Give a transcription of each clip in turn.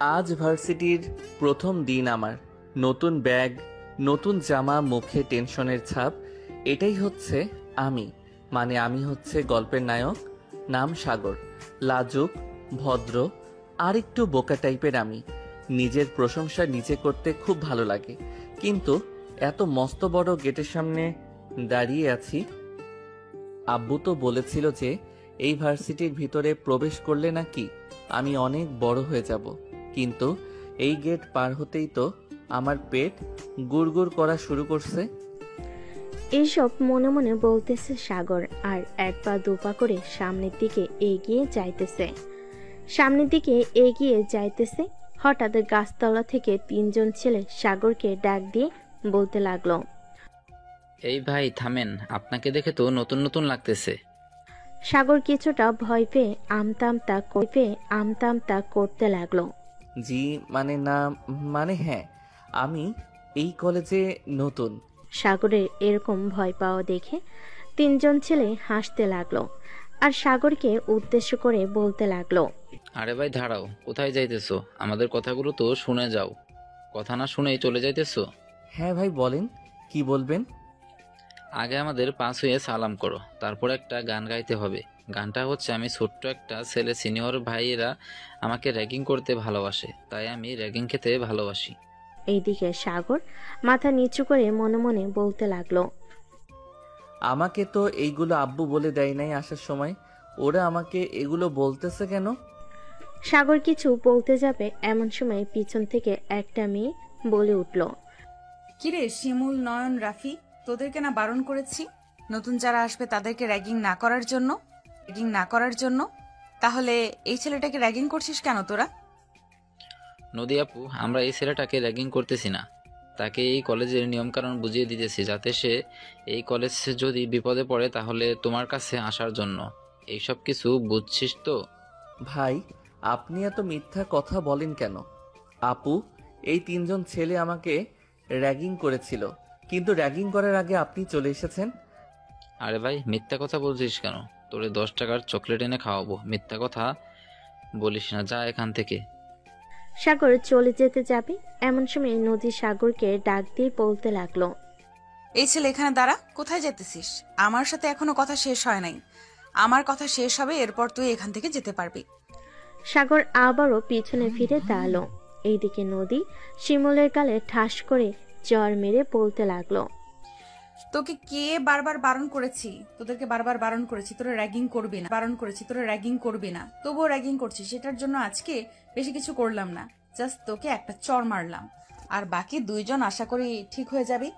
আজ ভার্সিটির প্রথম দিন আমার। নতুন ব্যাগ, নতুন জামা, মুখে টেনশনের ছাপ। এটাই হচ্ছে আমি। মানে আমি হচ্ছে গল্পের নায়ক। নাম সাগর। লাজুক, ভদ্র, আর একটু বোকা টাইপের আমি। নিজের প্রশংসা নিজে করতে খুব ভালো লাগে, কিন্তু এত মস্ত বড় গেটের সামনে দাঁড়িয়ে আছি। আব্বু তো বলেছিল যে এই ভার্সিটির ভিতরে প্রবেশ করলে নাকি আমি অনেক বড় হয়ে যাব, কিন্তু এই গেট পার হতেই তো আমার পেট গুড়গুড় করা শুরু করছে। এইসব মনে মনে বলতেছে সাগর, আর এক পা দুপা করে সামনের দিকে এগিয়ে যাইতেছে। হঠাৎ গাছতলা থেকে তিনজন ছেলে সাগরকে ডাক দিয়ে বলতে লাগলো, এই ভাই থামেন, আপনাকে দেখে তো নতুন নতুন লাগতেছে। সাগর কিছুটা ভয় পেয়ে আমতা করতে লাগলো। জি মানে না, মানে হ্যাঁ, আমি এই কলেজে নতুন। সাগরের এরকম ভয় পাওয়া দেখে তিনজন ছেলে হাসতে লাগলো, আর সাগরকে উদ্দেশ্য করে বলতে লাগলো, আরে ভাই দাঁড়াও, কোথায় যাইতেছো? আমাদের কথাগুলো তো শুনে যাও। কথা না শুনেই চলে যাইতেছো? হ্যাঁ ভাই বলেন, কি বলবেন? আগে আমাদের পাস হয়ে সালাম করো, তারপর একটা গান গাইতে হবে। গানটা হচ্ছে, আমি ছোট্ট একটা ছেলে, সিনিয়র ভাইয়েরা আমাকে র্যাগিং করতে ভালোবাসে, তাই আমি র্যাগিং খেতে ভালোবাসি। এইদিকে সাগর মাথা নিচু করে মনে মনে বলতে লাগলো, আমাকে তো এইগুলো আব্বু বলে দেয় নাই আসার সময়, ওরা আমাকে এগুলো বলতেছে কেন? সাগর কিছু বলতে যাবে এমন সময় পিছন থেকে একটা মেয়ে বলে উঠল, কিরে শিমুল, নয়ন, রাফি, তোদেরকে না বারণ করেছি নতুন যারা আসবে তাদেরকে র্যাগিং না করার জন্য? তাহলে এই ছেলেটাকে র্যাগিং করছিস কেন তোরা? নদী আপু, আমরা এই ছেলেটাকে র্যাগিং করতেছি না, তাকে এই কলেজের নিয়মকানুন বুঝিয়ে দিতেছি, যাতে সে এই কলেজে যদি বিপদে পড়ে তাহলে তোমার কাছে আসার জন্য। এইসব কিছু বুঝছিস তো? ভাই আপনি এত মিথ্যা কথা বলেন কেন? আপু, এই তিনজন ছেলে আমাকে র্যাগিং করেছিল, কিন্তু র্যাগিং করার আগে আপনি চলে এসেছেন। আরে ভাই মিথ্যা কথা বলছিস কেন? তোরে 10 টাকার চকলেট এনে খাওয়াবো, মিথ্যা কথা বলিস না, যা এখান থেকে। সাগর চলে যেতে যাবে এমন সময় নদী সাগরকে ডাক দিয়ে বলতে লাগলো, এই ছেলে এখানে দাঁড়া, কোথায় যেতেছিস? আমার সাথে এখনো কথা শেষ হয় নাই। আমার কথা শেষ হবে, এরপর তুই এখান থেকে যেতে পারবি। সাগর আবারও পিছনে ফিরে দাঁড়ালো। এইদিকে নদী শিমুলের গালে ঠাস করে জ্বর মেরে বলতে লাগলো, তোকে কে বারবার বারণ করেছি? তোদেরকে বারবার বারণ করেছি তোরা র্যাগিং করবি না, তবুও র্যাগিং করছিস। সেটার জন্য আজকে বেশি কিছু করলাম না, জাস্ট তোকে একটা চড় মারলাম, আর বাকি দুইজন আশা করি ঠিক হয়ে যাবি।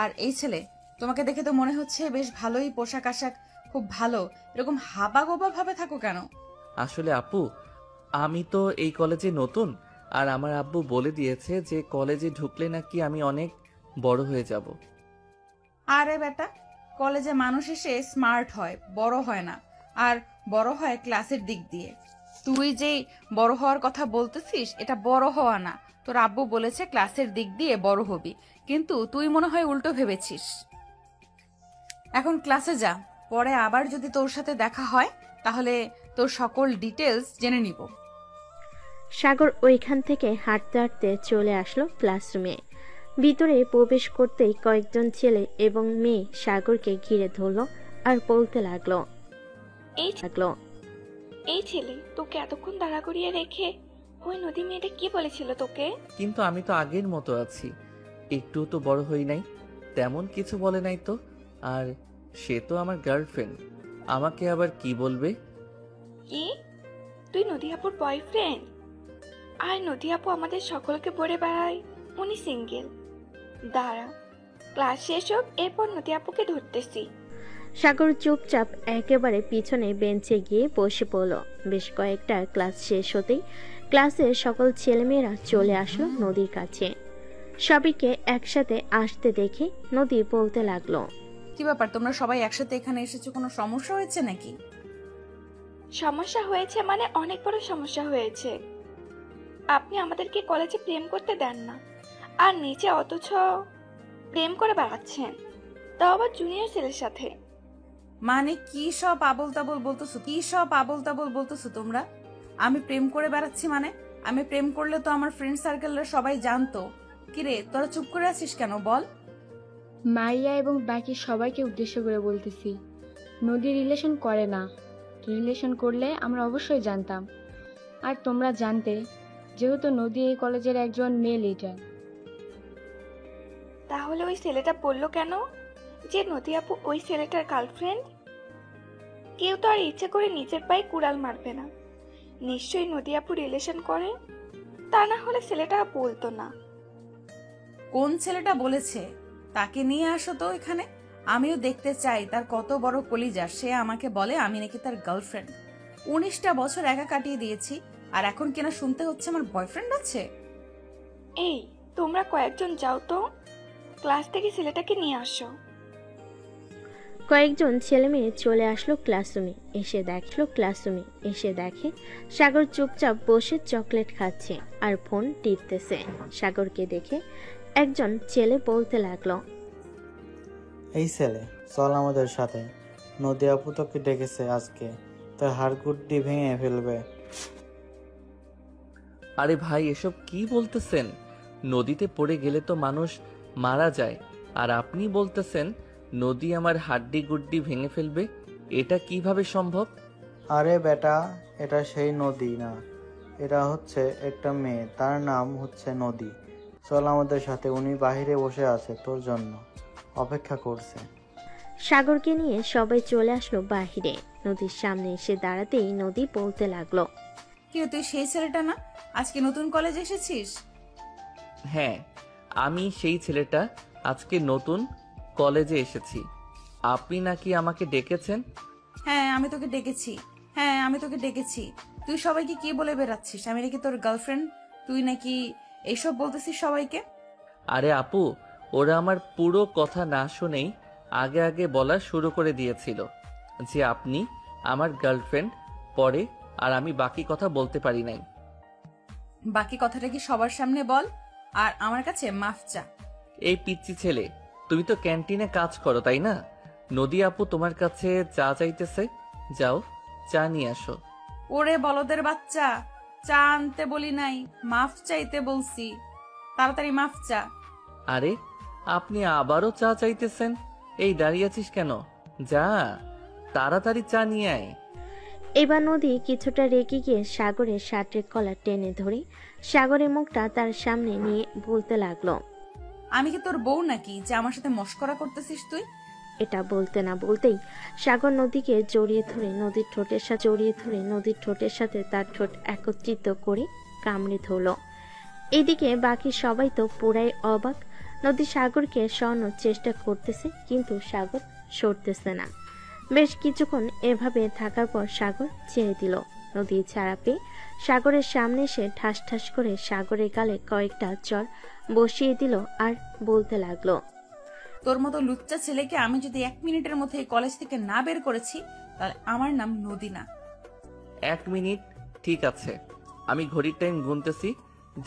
আর এই ছেলে, তোমাকে দেখে তো মনে হচ্ছে বেশ ভালোই, পোশাক আশাক খুব ভালো, এরকম হাবা গোবা ভাবে থাকো কেন? আসলে আপু, আমি তো এই কলেজে নতুন, আর আমার আব্বু বলে দিয়েছে যে কলেজে ঢুকলে নাকি আমি অনেক বড় হয়ে যাব। আরে বেটা, কলেজে মানুষ এসে স্মার্ট হয়, বড় হয় না। আর বড় হয় ক্লাসের দিক দিয়ে। তুই যেই বড় হওয়ার কথা বলতেছিস, এটা বড় হওয়া না। তোর আব্বু বলেছে ক্লাসের দিক দিয়ে বড় হবি, কিন্তু তুই মনে হয় উল্টো ভেবেছিস। এখন ক্লাসে যা, পরে আবার যদি তোর সাথে দেখা হয় তাহলে তোর সকল ডিটেলস জেনে নিব। সাগর ওইখান থেকে হাঁটতে হাঁটতে চলে আসলো ক্লাসরুমে। ভিতরে প্রবেশ করতেই কয়েকজন ছেলে এবং মেয়ে সাগরকে ঘিরে ধরলো আর বলতে লাগলো, এই ছেলে, তোকে এতক্ষণ দাঁড়া করিয়ে রেখে ওই নদী মেয়েটা কি বলেছিল তোকে? কিন্তু আমি তো আগের মতো আছি, একটু তো বড় হই নাই, তেমন কিছু বলে নাই তো। আর সে তো আমার গার্লফ্রেন্ড, আমাকে আবার কি বলবে? কি? তুই নদী আপুর বয়ফ্রেন্ড? আর নদী আপু আমাদের সকলকে বলে বেড়ায় উনি সিঙ্গেল। দাঁড়া, ক্লাস শেষ হোক, এরপর নদী আপুকে ধরতেছি। সাগর চুপচাপ একেবারে পিছনে বেঞ্চে গিয়ে বসে পড়ল। বেশ কয়েকটা ক্লাস শেষ হতেই ক্লাসের সকল ছেলেমেয়েরা চলে আসলো নদীর কাছে। সবাইকে একসাথে আসতে দেখে নদী বলতে লাগলো, কি ব্যাপার, তোমরা সবাই একসাথে এখানে এসেছো? কোনো সমস্যা হয়েছে নাকি? সমস্যা হয়েছে মানে অনেক বড় সমস্যা হয়েছে। আপনি আমাদেরকে কলেজে প্রেম করতে দেন না, আর নিচে অথচ প্রেম করে বেড়াচ্ছেন, তাও আবার জুনিয়র ছেলের সাথে। মানে কি সব আবোল তাবোল বলতেছো তোমরা? আমি প্রেম করে বেড়াচ্ছি মানে? আমি প্রেম করলে তো আমার ফ্রেন্ড সার্কেলের সবাই জানতো। কিরে, তোরা চুপ করে আছিস কেন বল? মারিয়া এবং বাকি সবাইকে উদ্দেশ্য করে বলতেছি, নদী রিলেশন করে না। রিলেশন করলে আমরা অবশ্যই জানতাম, আর তোমরা জানতে, যেহেতু নদী এই কলেজের একজন মেয়ে লিডার। তাহলে ওই ছেলেটা বললো কেন যে নদী আপু ওই ছেলেটার গার্লফ্রেন্ড? কেউ তো আর ইচ্ছে করে নিজের পায়ে কুড়াল মারবে না। নিশ্চয়ই নদী আপু রিলেশন করে, তা না হলে ছেলেটা বলতো না। কোন ছেলেটা বলেছে? তাকে নিয়ে আসো তো এখানে, আমিও দেখতে চাই তার কত বড় কলিজা। সে আমাকে বলে আমি নাকি তার গার্লফ্রেন্ড। 19টা বছর একা কাটিয়ে দিয়েছি, আর এখন কিনা শুনতে হচ্ছে আমার বয়ফ্রেন্ড আছে। এই, তোমরা কয়েকজন যাও তো, ক্লাস থেকে ছেলেটাকে নিয়ে আসো। কয়েকজন ছেলে মেয়ে চলে আসলো ক্লাসরুমে এসে দেখে সাগর চুপচাপ বসে চকলেট খাচ্ছে আর ফোন টিপতেছে। সাগরকে দেখে একজন ছেলে বলতে লাগলো, এই ছেলে, চল আমাদের সাথে। নদী আপু তোকে ডেকেছে আজকে, তোর হাড়গুড্ডি ভেঙে ফেলবে। আরে ভাই, এসব কি বলতেছেন? নদীতে পড়ে গেলে তো মানুষ মারা যায়, আর আপনি বলতেছেন নদী আমার হাড্ডি গুড্ডি ভেঙে ফেলবে? এটা কিভাবে সম্ভব? আরে বেটা, এটা সেই নদী না, এটা হচ্ছে একটা মেয়ে, তার নাম হচ্ছে নদী। চল আমাদের সাথে, উনি বাহিরে বসে আছে, তোর জন্য অপেক্ষা করছে। সাগরকে নিয়ে সবাই চলে আসলো বাহিরে। নদীর সামনে এসে দাঁড়াতেই নদী বলতে লাগলো, কি তুই সেই ছেলেটা না? আজকে নতুন কলেজে এসেছিস? হ্যাঁ, আমি সেই ছেলেটা, আজকে নতুন কলেজে এসেছি। আপনি নাকি আমাকে ডেকেছেন? হ্যাঁ আমি তোকে ডেকেছি। তুই সবাইকে কি বলে বেড়াচ্ছিস? আমি নাকি তোর গার্লফ্রেন্ড? তুই নাকি এইসব বলতেছিস সবাইকে? আরে আপু, ওরা আমার পুরো কথা না শুনেই আগে আগে বলা শুরু করে দিয়েছিল যে আপনি আমার গার্লফ্রেন্ড, পরে আর আমি বাকি কথা বলতে পারি নাই। বাকি কথাটা কি সবার সামনে বল, আর আমার কাছে মাফ চা। এই পিচ্চি ছেলে, তুমি তো ক্যান্টিনে কাজ করো তাই না? নদী আপু তোমার কাছে চা চাইতেছে, যাও চা নিয়ে আসো। ওরে বলদের বাচ্চা, চা আনতে বলি নাই, মাফ চাইতে বলছি। তাড়াতাড়ি মাফ চা। আরে, আপনি আবারও চা চাইতেছেন? এই দাঁড়িয়ে আছিস কেন? যা তাড়াতাড়ি চা নিয়ে আয়। এবার নদী কিছুটা রেগে গিয়ে সাগরের শার্টের কলার টেনে ধরে সাগরের মুখটা তার সামনে নিয়ে বলতে লাগলো, আমি কি তোর বউ নাকি যে আমার সাথে মস্করা করতেছিস তুই? এটা বলতে না বলতেই সাগর নদীকে জড়িয়ে ধরে নদীর ঠোঁটের সাথে তার ঠোঁট একত্রিত করে কামড়ে ধরল। এদিকে বাকি সবাই তো পুরাই অবাক। নদী সাগরকে সরানোর চেষ্টা করতেছে, কিন্তু সাগর সরতেছে না। বেশ কিছুক্ষণ এভাবে থাকার পর সাগর ছেড়ে দিল। নদী ছাড়া পেয়ে সাগরের সামনে এসে ঠাস ঠাস করে সাগরের গালে কয়েকটা চড় বসিয়ে দিল আর বলতে লাগলো, তোর মতো লুচ্চা ছেলেকে আমি যদি 1 মিনিটের মধ্যে এই কলেজ থেকে না বের করেছি, তাহলে আমার নাম নদী না। 1 মিনিট? ঠিক আছে, আমি ঘড়ির টাইম গুনতেছি।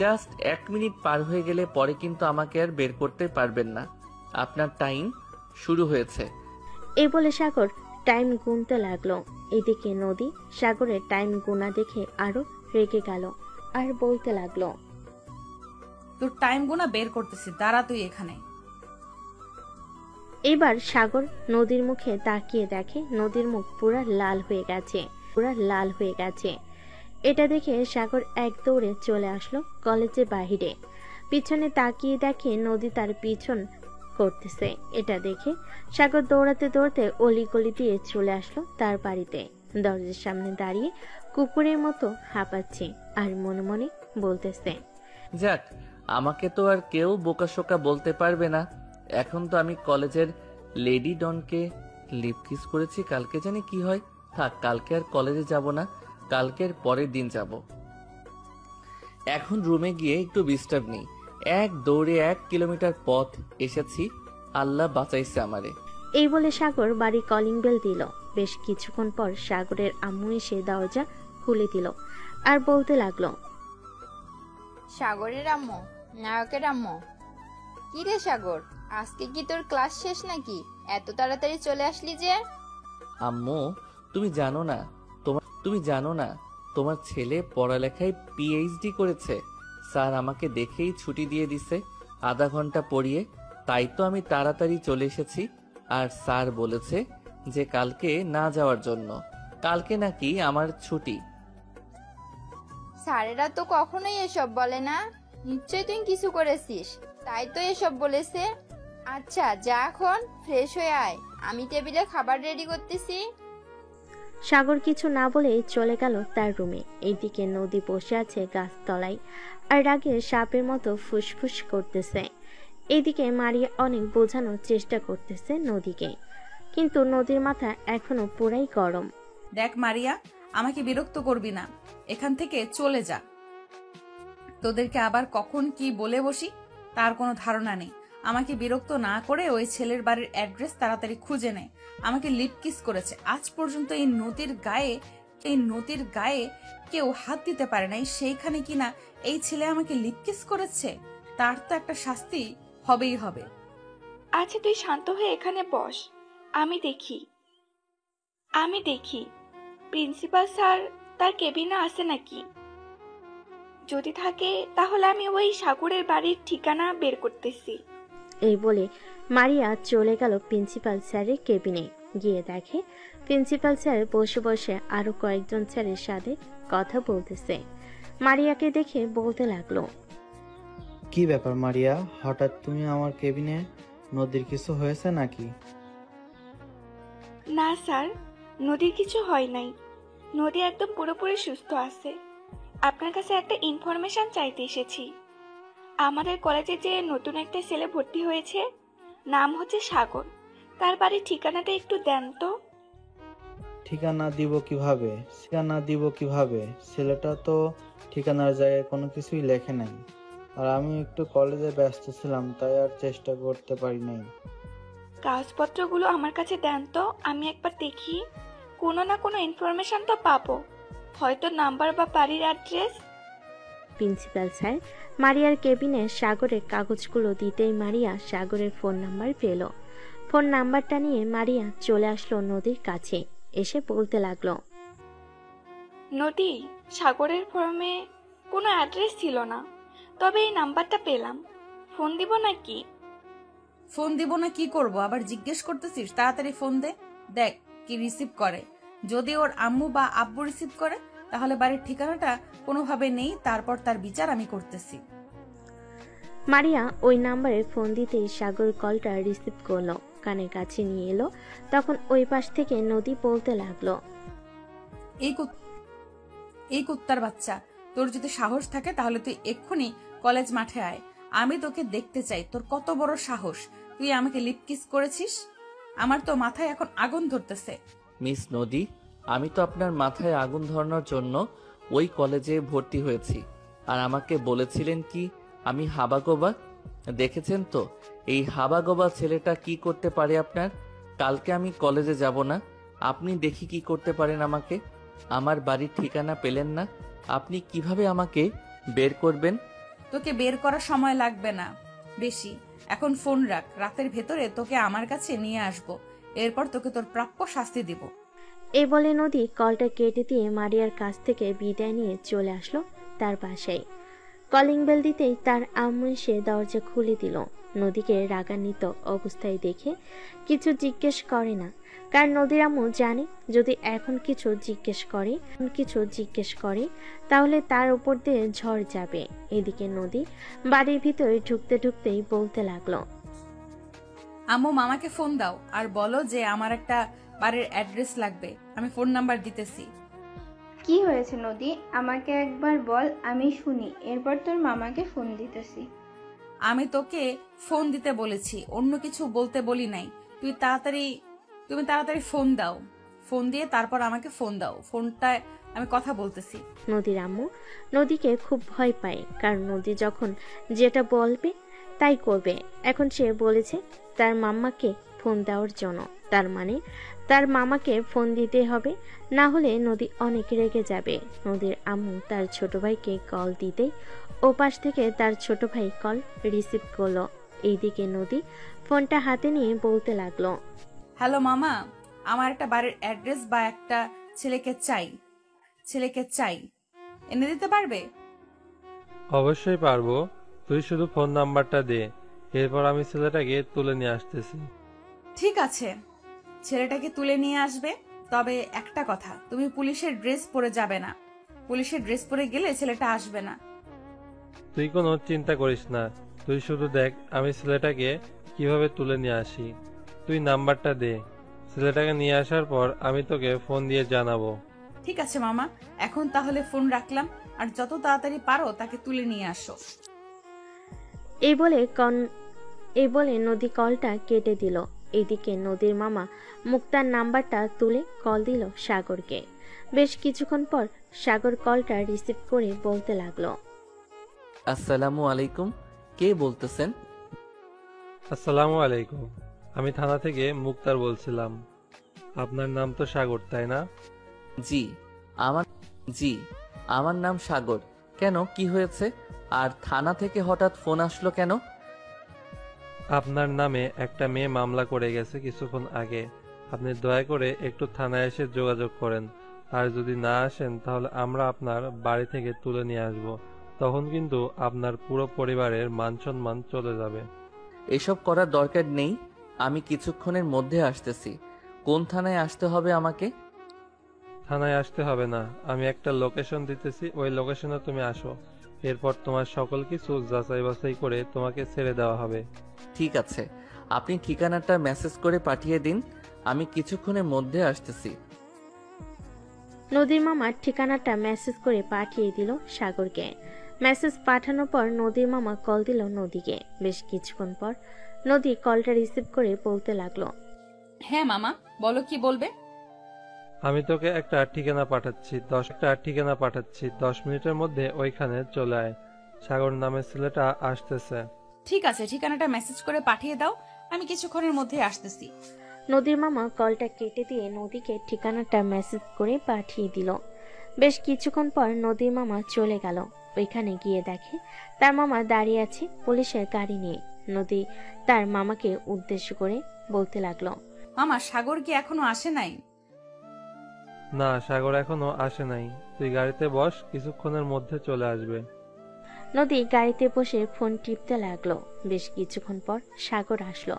জাস্ট 1 মিনিট পার হয়ে গেলে পরে কিন্তু আমাকে আর বের করতে পারবেন না। আপনার টাইম শুরু হয়েছে। এই বলে সাগর টাইম গুনতে লাগলো। এদিকে নদী সাগরের টাইম গুনা দেখে আরো রেগে গেল আর বলতে লাগলো, তোর টাইম গোনা বের করতেছি, দাঁড়া তুই এখানে। এবার সাগর নদীর মুখে তাকিয়ে দেখে নদীর মুখ পুরা লাল হয়ে গেছে। এটা দেখে সাগর এক দৌড়ে চলে আসলো কলেজের বাহিরে। পিছনে তাকিয়ে দেখে নদী তার পিছন করতেছে। এটা দেখে সাগর দৌড়াতে দৌড়াতে অলিগলি দিয়ে চলে আসলো তার বাড়িতে। দরজার সামনে দাঁড়িয়ে কুকুরের মতো হাঁপাচ্ছে আর মনে মনে বলতেছে, যাক, আমাকে তো আর কেউ বোকাশোকা বলতে পারবে না। এখন তো আমি কলেজের লেডি ডনকে লিপ কিস করেছি, কালকে জানি কি হয়। থাক, কালকে আর কলেজে যাব না, কালকের পরের দিন যাব। এখন রুমে গিয়ে একটু বিশ্রাম নেই। এক দৌড়ে 1 কিলোমিটার পথ এসেছি, আল্লাহ বাঁচাইছে আমারে। এই বলে সাগর বাড়ি কলিং বেল দিল। বেশ কিছুক্ষণ পর সাগরের আম্মু এসে দরজা খুলে দিল আর বলতে লাগলো, সাগরের আম্মু, নায়কের আম্মু। কি রে সাগর, আজকে কি তোর ক্লাস শেষ নাকি? এত তাড়াতাড়ি চলে আসলি যে? আম্মু, তুমি জানো না তোমার ছেলে পড়ালেখায় পিএইচডি করেছে। স্যার আমাকে দেখেই ছুটি দিয়ে দিছে আধা ঘন্টা পড়িয়ে। তাই তো আমি তাড়াতাড়ি চলে এসেছি। আর স্যার বলেছে যে কালকে না যাওয়ার জন্য। কালকে নাকি আমার ছুটি। স্যারেরা তো কখনোই এসব বলে না। নিশ্চয়ই তুই কিছু করেছিস, তাই তো এসব বলেছে। আচ্ছা যা, এখন ফ্রেশ হয়ে আয়, আমি টেবিলে খাবার রেডি করতেছি। সাগর কিছু না বলেই চলে গেল তার রুমে। এইদিকে নদী বসে আছে গাছতলায় আর রাগে সাপের মতো ফুসফুস করতেছে। এইদিকে মারিয়া অনেক বোঝানোর চেষ্টা করতেছে নদীকে, কিন্তু নদীর মাথা এখনো পুরাই গরম। দেখ মারিয়া, আমাকে বিরক্ত করবি না, এখান থেকে চলে যা। তোদেরকে আবার কখন কি বলে বসি তার কোনো ধারণা নেই। আমাকে বিরক্ত না করে ওই ছেলের বাড়ির অ্যাড্রেস তাড়াতাড়ি খুঁজে নে। আমাকে লিপ কিস করেছে। আজ পর্যন্ত এই নদীর গায়ে কেউ হাত দিতে পারে নাই, সেইখানে কিনা এই ছেলে আমাকে লিপ কিস করেছে। তার তো একটা শাস্তি হবেই হবে। আচ্ছা তুই শান্ত হয়ে এখানে বস, আমি দেখি প্রিন্সিপাল স্যার তার কেবিনে আছে নাকি। যদি থাকে তাহলে আমি ওই সাগরের বাড়ির ঠিকানা বের করতেছি। এই বলে মারিয়া চলে গেল প্রিন্সিপাল স্যারের কেবিনে। গিয়ে দেখে প্রিন্সিপাল স্যার বসে বসে আরো কয়েকজন স্যারের সাথে কথা বলতেছে। মারিয়াকে দেখে বলতে লাগলো, কি ব্যাপার মারিয়া, হঠাৎ তুমি আমার কেবিনে? নদীর কিছু হয়েছে নাকি? না স্যার, নদীর কিছু হয় নাই। নদী একদম পুরোপুরি সুস্থ আছে। আপনার কাছে একটা ইনফরমেশন চাইতে এসেছি। আমাদের কলেজে যে নতুন একটা ছেলে ভর্তি হয়েছে, নাম হচ্ছে সাগর। তার বাড়ির ঠিকানাটা একটু দেন তো। ঠিকানা দিব কিভাবে? ছেলেটা তো ঠিকানার জায়গায় কোনো কিছুই লেখে নাই। আর আমি একটু কলেজে ব্যস্ত ছিলাম, তাই আর চেষ্টা করতে পারি নাই। কাগজপত্রগুলো আমার কাছে দেন তো, আমি একবার দেখি। কোনো না কোনো ইনফরমেশন তো পাবো, হয়তো নাম্বার বা বাড়ির অ্যাড্রেস। প্রিন্সিপাল স্যার মারিয়ার কেবিনে সাগরের কাগজগুলো দিতেই মারিয়া সাগরের ফোন নাম্বার পেল। ফোন নাম্বারটা নিয়ে মারিয়া চলে আসলো নদীর কাছে। এসে বলতে লাগলো, নদী, সাগরের ফর্মে কোনো অ্যাড্রেস ছিল না, তবে এই নাম্বারটা পেলাম। ফোন দিব নাকি? ফোন দিব না কি করব, আবার জিজ্ঞেস করতেছিস? তাড়াতাড়ি ফোন দে, দেখ কি রিসিভ করে। যদি ওর আম্মু বা আব্বু রিসিভ করে তাহলে বাড়ির ঠিকানাটা কোনোভাবে নেই, তারপর তার বিচার আমি করতেছি। মারিয়া ওই নাম্বারে ফোন দিতেই সাগর কলটা রিসিভ করলো, কানের কাছে নিয়ে এলো। তখন ওই পাশ থেকে নদী বলতে লাগলো, এই কুত্তার বাচ্চা, তোর যদি সাহস থাকে তাহলে তুই এক্ষুনি কলেজ মাঠে আয়। আমি তোকে দেখতে চাই, তোর কত বড় সাহস, তুই আমাকে লিপ কিস করেছিস। আমার তো মাথায় এখন আগুন ধরতেছে। মিস নদী, আমি তো আপনার মাথায় আগুন ধরানোর জন্য ওই কলেজে ভর্তি হয়েছি। আর আমাকে বলেছিলেন কি আমি হাবাগোবা। দেখেছেন তো এই হাবাগোবা ছেলেটা কি করতে পারে আপনার। কালকে আমি কলেজে যাব না, আপনি দেখি কি করতে পারেন আমাকে। আমার বাড়ির ঠিকানা পেলেন না, আপনি কিভাবে আমাকে বের করবেন? তোকে বের করার সময় লাগবে না বেশি, এখন ফোন রাখ। রাতের ভেতরে তোকে আমার কাছে নিয়ে আসবো, এরপর তোকে তোর প্রাপ্য শাস্তি দিব। এই বলে নদী কলটা কেটে দিয়ে মারিয়ার কাছ থেকে বিদায় নিয়ে চলে আসলো তার বাসায়। কলিং বেল দিতেই তার আম্মু এসে দরজা খুলে দিল। নদীকে রাগান্বিত অবস্থায় দেখে কিছু জিজ্ঞেস করে না, কারণ নদীর আম্মু জানে যদি এখন কিছু জিজ্ঞেস করে তাহলে তার উপর দিয়ে ঝড় যাবে। এদিকে নদী বাড়ির ভিতরে ঢুকতে ঢুকতেই বলতে লাগলো, আম্মু মামাকে ফোন দাও আর বলো যে আমার একটা বাড়ির অ্যাড্রেস লাগবে, আমি ফোন নাম্বার দিতেছি। কি হয়েছে নদী, আমাকে একবার বল, আমি শুনি, এরপর তোর মামাকে ফোন দিতেছি। আমি তোকে ফোন দিতে বলেছি, অন্য কিছু বলতে বলি নাই। তুমি তাড়াতাড়ি ফোন দাও, ফোন দিয়ে তারপর আমাকে ফোন দাও, ফোনটায় আমি কথা বলতেছি। নদীর আম্মু নদীকে খুব ভয় পায়, কারণ নদী যখন যেটা বলবে তাই করবে। এখন সে বলেছে তার মাম্মাকে ফোন দেওয়ার জন্য, তার মানে তার মামাকে ফোন দিতে হবে, না হলে নদী অনেক রেগে যাবে। নদীর আম্মু তার ছোট ভাইকে কল দিতেই ওপাশ থেকে তার ছোট ভাই কল রিসিভ করলো। এইদিকে নদী ফোনটা হাতে নিয়ে বলতে লাগলো, হ্যালো মামা, আমার একটা বাড়ির অ্যাড্রেস বা একটা ছেলেকে চাই। ছেলেকে চাই, এনে দিতে পারবে? অবশ্যই পারবো, তুই শুধু ফোন নাম্বারটা দে, এরপর আমি ছেলেটাকে তুলে নিয়ে আসতেছি। ঠিক আছে, ছেলেটাকে তুলে নিয়ে আসবে। তবে একটা কথা, তুমি পুলিশের ড্রেস পরে যাবে না। পুলিশের ড্রেস পরে গেলে ছেলেটা আসবে না। তুই কোনো চিন্তা করিস না, তুই শুধু দেখ আমি ছেলেটাকে কিভাবে তুলে নিয়ে আসি। তুই নাম্বারটা দে, ছেলেটাকে নিয়ে আসার পর আমি তোকে ফোন দিয়ে জানাবো। ঠিক আছে মামা, এখন তাহলে ফোন রাখলাম, আর যত তাড়াতাড়ি পারো তাকে তুলে নিয়ে আসো। এই বলে নদী কলটা কেটে দিল। এদিকে নদীর মামা মুক্তার নাম্বারটা তুলে কল দিল সাগরকে। বেশ কিছুক্ষণ পর সাগর কলটা রিসিভ করে বলতে লাগলো, আসসালামু আলাইকুম, কে বলতেছেন? আসসালামু আলাইকুম, আমি থানা থেকে মুক্তার বলছিলাম। আপনার নাম তো সাগর, তাই না? জি জি, আমার নাম সাগর। কেন, কি হয়েছে? আর থানা থেকে হঠাৎ ফোন আসলো কেন? আপনার নামে একটা মেয়ে মামলা করে গেছে কিছুক্ষণ আগে। আপনি দয়া করে একটু থানায় এসে যোগাযোগ করেন, আর যদি না আসেন তাহলে আমরা আপনার বাড়ি থেকে তুলে নিয়ে আসব। তখন কিন্তু আপনার পুরো পরিবারের মান সম্মান চলে যাবে। এসব করার দরকার নেই, আমি কিছুক্ষণের মধ্যে আসতেছি। কোন থানায় আসতে হবে আমাকে? থানায় আসতে হবে না, আমি একটা লোকেশন দিতেছি, ওই লোকেশনে তুমি আসো। এরপর তোমার সকল কিছু যাচাই বাছাই করে তোমাকে ছেড়ে দেওয়া হবে। ঠিক আছে, আপনি ঠিকানাটা মেসেজ করে পাঠিয়ে দিন, আমি কিছুক্ষণের মধ্যে আসতেছি। নদীর মামার ঠিকানাটা মেসেজ করে পাঠিয়ে দিল সাগরকে। মেসেজ পাঠানোর পর নদীর মামা কল দিল নদীকে। বেশ কিছুক্ষণ পর নদী কলটা রিসিভ করে বলতে লাগলো, হ্যাঁ মামা, বলো কি বলবে? আমি তোকে একটা ঠিকানা পাঠাচ্ছি, 10 মিনিটের মধ্যে ওইখানে চলে আয়। সাগর নামের ছেলেটা আসতেছে। ঠিক আছে, ঠিকানাটা মেসেজ করে পাঠিয়ে দাও, আমি কিছুক্ষণের মধ্যে আসতেছি। নদীর মামা কলটা কেটে দিয়ে নদীকে ঠিকানাটা মেসেজ করে পাঠিয়ে দিল। বেশ কিছুক্ষণ পর নদীর মামা চলে গেল। ওইখানে গিয়ে দেখে তার মামা দাঁড়িয়ে আছে পুলিশের গাড়ি নিয়ে। নদী তার মামাকে উদ্দেশ্য করে বলতে লাগলো, মামা, সাগর কি এখনো আসে নাই? না, সাগর এখনো আসে নাই, তুই গাড়িতে বস, কিছুক্ষণের মধ্যে চলে আসবে। নদী গাড়িতে বসে ফোন টিপতে লাগলো। বেশ কিছুক্ষণ পর সাগর আসলো।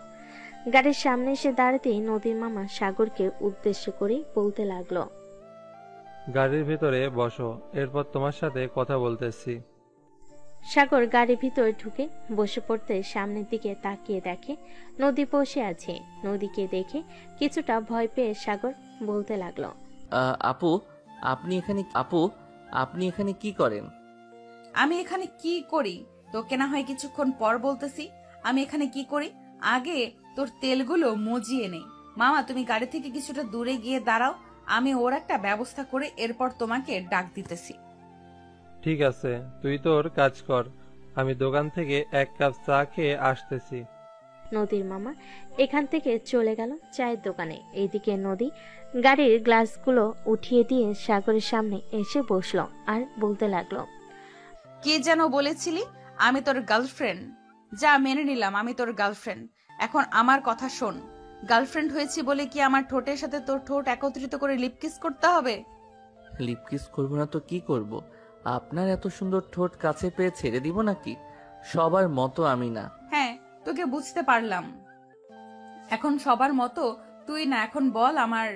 গাড়ির সামনে এসে দাঁড়াতেই নদীর মামা সাগরকে উদ্দেশ্য করে বলতে লাগলো, গাড়ির ভিতরে বসো, এরপর তোমার সাথে কথা বলতেছি। সাগর গাড়ির ভিতরে ঢুকে বসে পড়তে সামনের দিকে তাকিয়ে দেখে নদী বসে আছে। নদীকে দেখে কিছুটা ভয় পেয়ে সাগর বলতে লাগলো, আপু আপনি এখানে কি করেন? আমি এখানে কি করি তোকে না হয় কিছুক্ষণ পর বলতেছি। আমি এখানে কি করি, আগে তোর তেলগুলো মজিয়ে নেই। মামা, তুমি গাড়ি থেকে কিছুটা দূরে গিয়ে দাঁড়াও, আমি ওর একটা ব্যবস্থা করে এরপর তোমাকে ডাক দিতেছি। ঠিক আছে, তুই তোর কাজ কর, আমি দোকান থেকে 1 কাপ চা খেয়ে আসতেছি। নদীর মামা এখান থেকে চলে গেল চায়ের দোকানে। এইদিকে নদী গাড়ির গ্লাসগুলো উঠিয়ে দিয়ে সাগরের সামনে এসে বসলো আর বলতে লাগলো, কি যেন বলেছিলি? আমি তোর গার্লফ্রেন্ড। যা, মেনে নিলাম আমি তোর গার্লফ্রেন্ড। এখন আমার কথা শোন, গার্লফ্রেন্ড হয়েছি বলে কি আমার ঠোঁটের সাথে তোর ঠোঁট একত্রিত করে লিপকিস করতে হবে? লিপকিস করবো না তো কি করব? আপনার এত সুন্দর ঠোঁট কাছে পেয়ে ছেড়ে দিব নাকি? সবার মতো আমি না। হ্যাঁ, তোকে বুঝতে পারলাম। এখন সবার মতো তুই না। এখন বল, আমার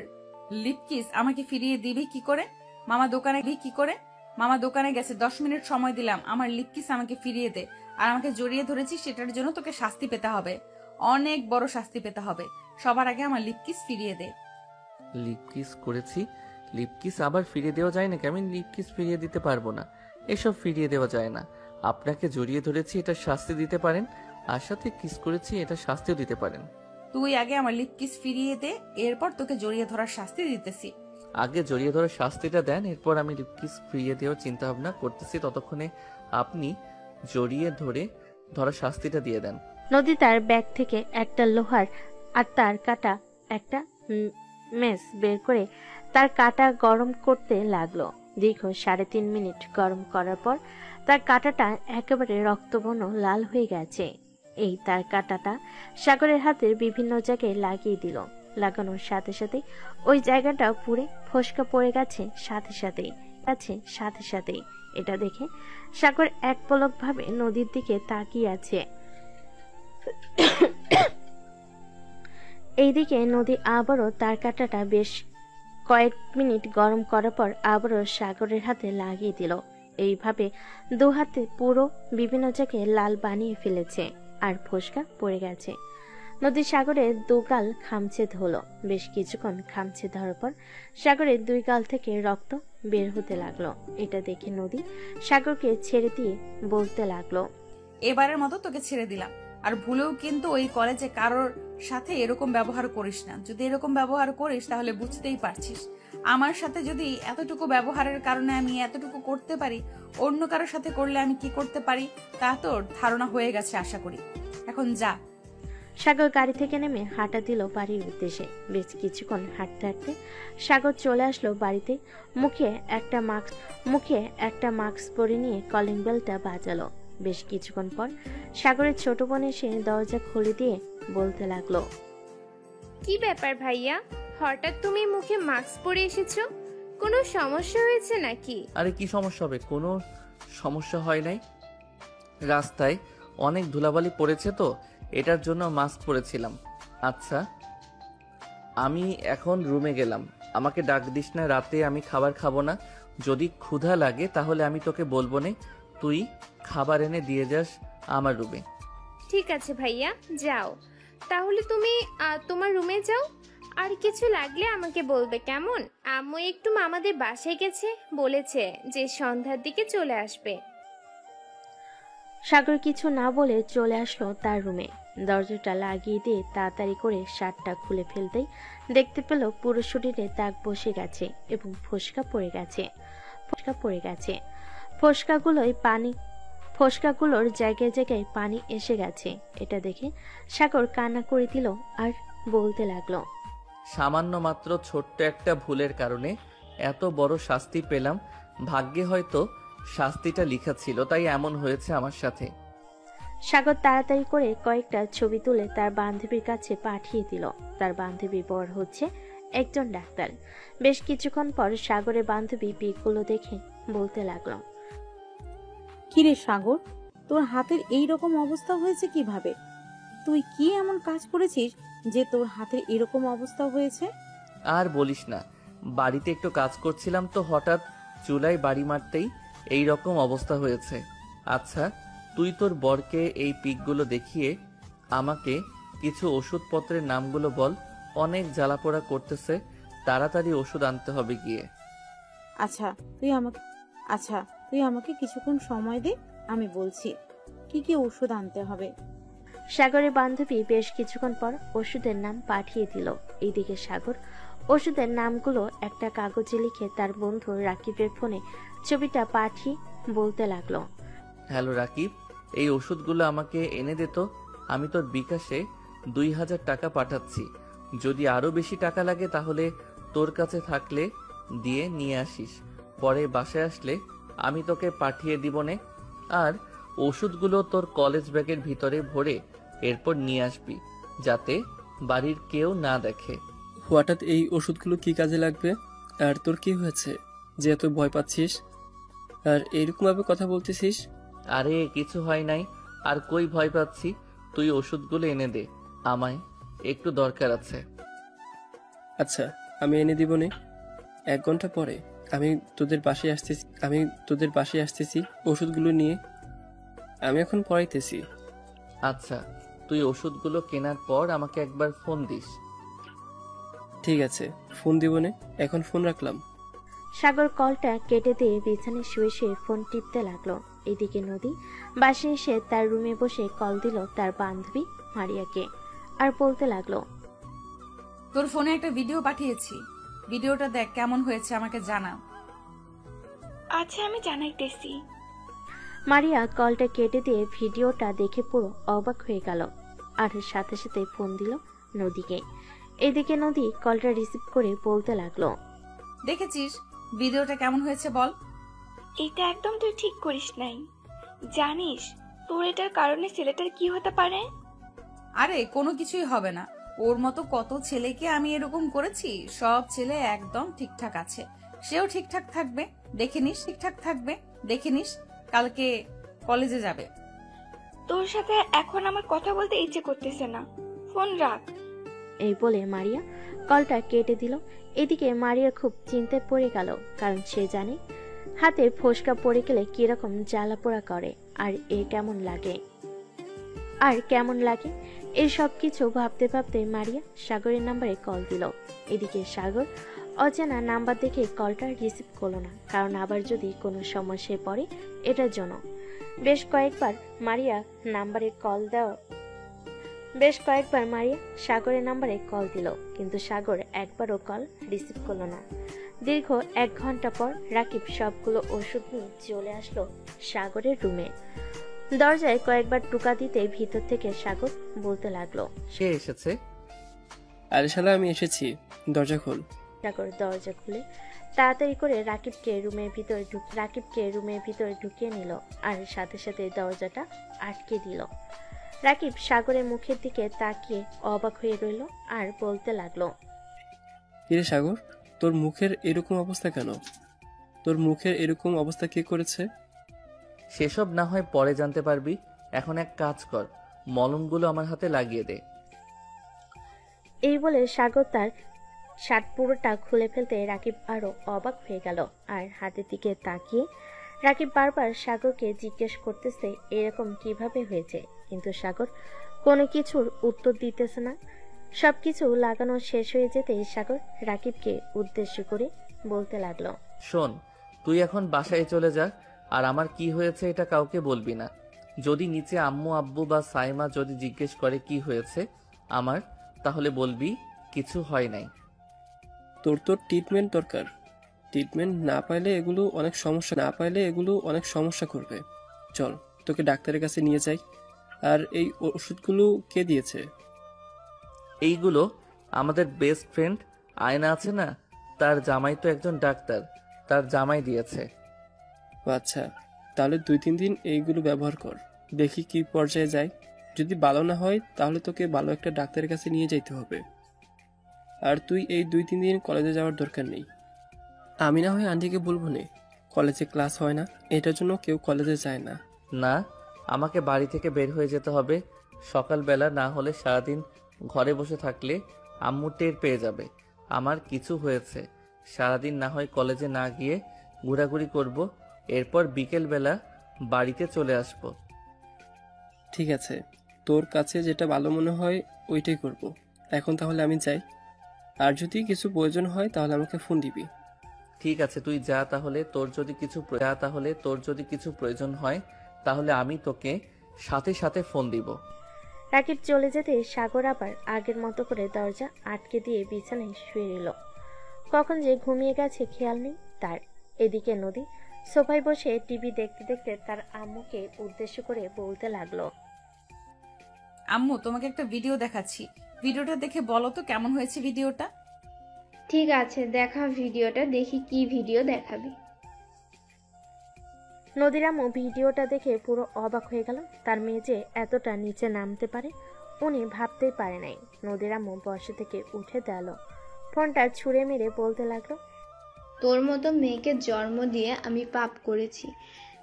লিপকিস আমাকে ফিরিয়ে দিবি কি করে? মামা দোকানে গেছে, 10 মিনিট সময় দিলাম, আমার লিপকিস আমাকে ফিরিয়ে দে। আর আমাকে জড়িয়ে ধরেছিস, সেটার জন্য তোকে শাস্তি পেতে হবে, অনেক বড় শাস্তি পেতে হবে। সবার আগে আমার লিপকিস ফিরিয়ে দে। লিপকিস করেছি, লিপকিস আবার ফিরিয়ে দেওয়া যায় নাকি? আমি লিপকিস ফিরিয়ে দিতে পারবো না, এসব ফিরিয়ে দেওয়া যায় না। আপনাকে জড়িয়ে ধরেছি, এটা শাস্তি দিতে পারেন, আর সাথে কিস করেছি, এটা শাস্তিও দিতে পারেন। তুই আগে আমার লিপকিস ফিরিয়ে দে, এরপর তোকে জড়িয়ে ধরার শাস্তি দিতেছি। আগে জড়িয়ে ধরার শাস্তিটা দেন, এরপর আমি লিপকিস ফিরিয়ে দেওয়ার চিন্তা ভাবনা করতেছি। ততক্ষণে আপনি জড়িয়ে ধরার শাস্তিটা দিয়ে দেন। নদী তার ব্যাগ থেকে একটা লোহার আর তার কাটা একটা মেস বের করে তার কাটা গরম করতে লাগলো। দীর্ঘ 3.5 মিনিট গরম করার পর তার কাটাটা একেবারে রক্তবর্ণ লাল হয়ে গেছে। এই তার কাটাটা সাগরের হাতের বিভিন্ন জায়গায় লাগিয়ে দিল। লাগানোর সাথে সাথে ওই জায়গাটা পুড়ে ফসকা পড়ে গেছে সাথে সাথে। আছে সাথে সাথেই। এটা দেখে সাগর এক পলক ভাবে নদীর দিকে তাকিয়ে আছে। এইদিকে নদী আবারও তার কাঁটাটা বেশ কয়েক মিনিট গরম করার পর আবারও সাগরের হাতে লাগিয়ে দিল। এইভাবে দু হাতে পুরো বিভিন্ন জায়গায় লাল বানিয়ে ফেলেছে আর ফোসকা পড়ে গেছে। নদী সাগরের দু গাল খামচে ধরলো। বেশ কিছুক্ষণ খামচে ধরার পর সাগরের দুই গাল থেকে রক্ত বের হতে লাগলো। এটা দেখে নদী সাগরকে ছেড়ে দিয়ে বলতে লাগলো, এবারের মতো তোকে ছেড়ে দিলাম, আর ভুলেও কিন্তু ওই কলেজে কারোর সাথে এরকম ব্যবহার করিস না। যদি এরকম ব্যবহার করিস তাহলে বুঝতেই পারছিস, আমার সাথে যদি এতটুকু ব্যবহারের কারণে আমি এতটুকু করতে পারি, অন্য কারোর সাথে করলে আমি কি করতে পারি তা তোর ধারণা হয়ে গেছে আশা করি। এখন যা। সাগর গাড়ি থেকে নেমে হাঁটা দিল বাড়ির উদ্দেশ্যে। বেশ কিছুক্ষণ হাঁটতে হাঁটতে সাগর চলে আসলো বাড়িতে। মুখে একটা মাস্ক পরে নিয়ে কলিং বেলটা বাজালো। বেশ কিছুক্ষণ পর সাগরের ছোট বোন এসে দরজা খুলে দিয়ে বলতে লাগলো, কি ব্যাপার ভাইয়া, হঠাৎ তুমি মুখে মাস্ক পরে এসেছো? কোনো সমস্যা হয়েছে নাকি? আরে কি সমস্যা হবে? কোনো সমস্যা হয় নাই। রাস্তায় অনেক ধুলাবালি পড়েছে তো এটার জন্য মাস্ক পরেছিলাম। আচ্ছা, আমি এখন রুমে গেলাম, আমাকে ডাক দিস না, রাতে আমি খাবার খাবো না। যদি ক্ষুধা লাগে তাহলে আমি তোকে বলবো না, তুই খাবার এনে দিয়ে যাস আমার রুমে। ঠিক আছে ভাইয়া, যাও তাহলে। তুমি তোমার রুমে যাও, আর কিছু লাগলে আমাকে বলবে, কেমন? আম্মু একটু মামাদের বাসায় গেছে, বলেছে যে সন্ধ্যার দিকে চলে আসবে। সাগর কিছু না বলে চলে আসলো তার রুমে। দরজাটা লাগিয়ে দিয়ে তাড়াতাড়ি করে শার্টটা খুলে ফেলতেই দেখতে পেল পুরো শরীরে দাগ বসে গেছে এবং ফোসকা পড়ে গেছে। ফোসকাগুলোর জায়গায় জায়গায় পানি এসে গেছে। এটা দেখে সাগর কান্না করে দিল আর বলতে লাগলো, সামান্য মাত্র ছোট্ট একটা ভুলের কারণে এত বড় শাস্তি পেলাম। ভাগ্যে হয়তো শাস্তিটা লেখা ছিল, তাই এমন হয়েছে আমার সাথে। সাগর তাড়াতাড়ি করে কয়েকটা ছবি তুলে তার বান্ধবীর কাছে পাঠিয়ে দিল। তার বান্ধবী বর হচ্ছে একজন ডাক্তার। বেশ কিছুক্ষণ পর সাগরের বান্ধবী পিকগুলো দেখে বলতে লাগলো, কিরে সাগর, তোর হাতের এই রকম অবস্থা হয়েছে কিভাবে? তুই কি এমন কাজ করেছিস যে তোর হাতের এরকম অবস্থা হয়েছে? আর বলিস না, বাড়িতে একটু কাজ করছিলাম তো হঠাৎ চুলায় বাড়ি মারতেই এই রকম অবস্থা হয়েছে। আচ্ছা, তুই তোর বরকে এই পিকগুলো দেখিয়ে আমাকে কিছু ওষুধপত্রের নামগুলো বল। অনেক জ্বালাপোড়া করতেছে, তাড়াতাড়ি ওষুধ আনতে হবে গিয়ে। আচ্ছা তুই আমাকে কিছুক্ষণ সময় দে, আমি বলছি কি কি ওষুধ আনতে হবে। সাগরের বান্ধবী বেশ কিছুক্ষণ পর ওষুধের নাম পাঠিয়ে দিল। এইদিকে সাগর ওষুধের নামগুলো একটা কাগজে লিখে তার বন্ধু রাকিবের ফোনে ছবিটা পাঠিয়ে বলতে লাগলো, হ্যালো রাকিব, এই ওষুধগুলো আমাকে এনে দে তো। আমি তোর বিকাশে 2000 টাকা পাঠাচ্ছি। যদি আরো বেশি টাকা লাগে তাহলে তোর কাছে থাকলে দিয়ে নিয়ে আসিস। পরে বাসায় আসলে আমি তোকে পাঠিয়ে দিব নে। আর ওষুধগুলো তোর কলেজ ব্যাগের ভিতরে ভরে এরপর নিয়ে আসবি, যাতে বাড়ির কেউ না দেখে। হঠাৎ এই ওষুধগুলো কি কাজে লাগবে? আর তোর কি হয়েছে যে এত ভয় পাচ্ছিস আর এইরকম ভাবে কথা বলতেছিস? আরে কিছু হয় নাই, আর কই ভয় পাচ্ছি। তুই ওষুধগুলো এনে দে, আমায় একটু দরকার আছে। আচ্ছা, আমি এনে দিব নে। 1 ঘন্টা পরে আমি তোদের বাসায় আসতেছি ওষুধগুলো নিয়ে। আমি এখন পড়াইতেছি। আচ্ছা, তুই ওষুধগুলো কেনার পর আমাকে একবার ফোন দিস। ঠিক আছে, ফোন দিব নে। এখন ফোন রাখলাম। সাগর কলটা কেটে দিয়ে বিছানায় শুয়ে শুয়ে ফোন টিপতে লাগলো। এদিকে নদী বাসায় এসে তার রুমে বসে কল দিল তার বান্ধবী মারিয়াকে আর বলতে লাগলো, তোর ফোনে একটা ভিডিও পাঠিয়েছি, ভিডিওটা দেখ, কেমন হয়েছে আমাকে জানা। আচ্ছা, আমি জানাইতেছি। মারিয়া কলটা কেটে দিয়ে ভিডিওটা দেখে পুরো অবাক হয়ে গেল আর সাথে সাথে ফোন দিল নদীকে। এদিকে নদী কলটা রিসিভ করে বলতে লাগলো, দেখেছিস ভিডিওটা কেমন হয়েছে বল? এটা একদম তুই ঠিক করিস নাই। জানিস তোর এটার কারণে ছেলেটার কি হতে পারে? আরে কোনো কিছুই হবে না, ওর মতো কত ছেলেকে আমি এরকম করেছি, সব ছেলে একদম ঠিকঠাক আছে। সেও ঠিকঠাক থাকবে, দেখে নিস কালকে কলেজে যাবে। তোর সাথে এখন আমার কথা বলতে ইচ্ছে করতেছে না, ফোন রাখ। এই বলে মারিয়া কলটা কেটে দিল। এদিকে মারিয়া খুব চিন্তায় পড়ে গেল, কারণ সে জানে হাতে ফোসকা পড়ে গেলে কিরকম জ্বালা পোড়া করে আর কেমন লাগে। এই সব কিছু ভাবতে ভাবতে মারিয়া সাগরের নাম্বারে কল দিল। এদিকে সাগর অজানা নাম্বার দেখে কলটা রিসিভ করলো না, কারণ আবার যদি কোনো সমস্যায় পড়ে এটার জন্য। বেশ কয়েকবার মারিয়া সাগরের নাম্বারে কল দিল, কিন্তু সাগর একবারও কল রিসিভ করলো না। দীর্ঘ 1 ঘন্টা পর রাকিব সবগুলো ওষুধ নিয়ে চলে আসলো সাগরের রুমে। দরজায় কয়েকবার টোকা দিতে ভিতর থেকে সাগর বলতে লাগলো, সে এসেছে। আরে শালা, আমি এসেছি, দরজা খোল। সাগর দরজা খুলে তাড়াতাড়ি করে রাকিবকে রুমের ভিতরে ঢুকিয়ে নিল, আর সাথে সাথে দরজাটা আটকে দিল। রাকিব সাগরের মুখের দিকে তাকিয়ে অবাক হয়ে রইল আর বলতে লাগলো, কিরে সাগর, তোর মুখের এরকম অবস্থা কেন? তোর মুখের এরকম অবস্থা কে করেছে? সেসব না হয় পরে জানতে পারবি, এখন এক কাজ কর, মলমগুলো আমার হাতে লাগিয়ে দে। এই বলে সাগর তার শার্ট পুরোটা খুলে ফেলতে রাকিব আরো অবাক হয়ে গেল। আর হাতের দিকে তাকিয়ে রাকিব বারবার সাগরকে জিজ্ঞেস করতেছে এরকম কিভাবে হয়েছে, কিন্তু সাগর কোনো কিছুর উত্তর দিতেছে না। সবকিছু লাগানো শেষ হয়ে যেতে সাগর রাকিবকে উদ্দেশ্য করে বলতে লাগলো, শোন, তুই এখন বাসায় চলে যা, আর আমার কি হয়েছে এটা কাউকে বলবি না। যদি নিচে আম্মু আব্বু বা সাইমা যদি জিজ্ঞেস করে কি হয়েছে আমার, তাহলে বলবি কিছু হয় নাই। তোর ট্রিটমেন্ট দরকার। ট্রিটমেন্ট না পাইলে এগুলো অনেক সমস্যা করবে। চল, তোকে ডাক্তারের কাছে নিয়ে যাই। আর এই ওষুধগুলো কে দিয়েছে? এইগুলো আমাদের বেস্ট ফ্রেন্ড আয়না আছে না, তার জামাই তো একজন ডাক্তার, তার জামাই দিয়েছে। আচ্ছা, তাহলে 2-3 দিন এইগুলো ব্যবহার কর, দেখি কি পর্যায়ে যায়। যদি ভালো না হয় তাহলে তোকে ভালো একটা ডাক্তারের কাছে নিয়ে যেতে হবে। আর তুই এই 2-3 দিন কলেজে যাওয়ার দরকার নেই। আমি না হয় আন্টিকে বলবো না, কলেজে ক্লাস হয় না, এটার জন্য কেউ কলেজে যায় না। না, আমাকে বাড়ি থেকে বের হয়ে যেতে হবে সকালবেলা, না হলে সারাদিন ঘরে বসে থাকলে আম্মু টের পেয়ে যাবে আমার কিছু হয়েছে। সারাদিন না হয় কলেজে না গিয়ে ঘোরাঘুরি করব, এরপর বিকেলবেলা বাড়িতে চলে আসব। ঠিক আছে, তোর কাছে যেটা ভালো মনে হয় ওইটাই করব। এখন তাহলে আমি যাই, আর যদি কিছু প্রয়োজন হয় তাহলে আমাকে ফোন দিবি। ঠিক আছে, তুই যা তাহলে। তোর যদি কিছু প্রয়োজন হয় তাহলে আমি তোকে সাথে সাথে ফোন দিব। রাকিব চলে যেতে সাগর আবার আগের মতো করে দরজা আটকে দিয়ে বিছানায় শুয়ে রইল। কখন যে ঘুমিয়ে গেছে খেয়াল নেই তার। এদিকে নদী সোফায় বসে টিভি দেখতে দেখতে তার আম্মুকে উদ্দেশ্য করে বলতে লাগলো, আম্মু, তোমাকে একটা ভিডিও দেখাচ্ছি, ভিডিওটা দেখে বলো তো কেমন হয়েছে ভিডিওটা। ঠিক আছে, দেখা ভিডিওটা, দেখি কি ভিডিও দেখাবি। নদীর আম্মু ভিডিওটা দেখে পুরো অবাক হয়ে গেল। তার মেয়ে যে এতটা নিচে নামতে পারে উনি ভাবতেই পারে নাই। নদীর আম্মু বসে থেকে উঠে দাঁড়ালো, ফোনটা ছুঁড়ে মেরে বলতে লাগলো, তোর মতো মেয়েকে জন্ম দিয়ে আমি পাপ করেছি।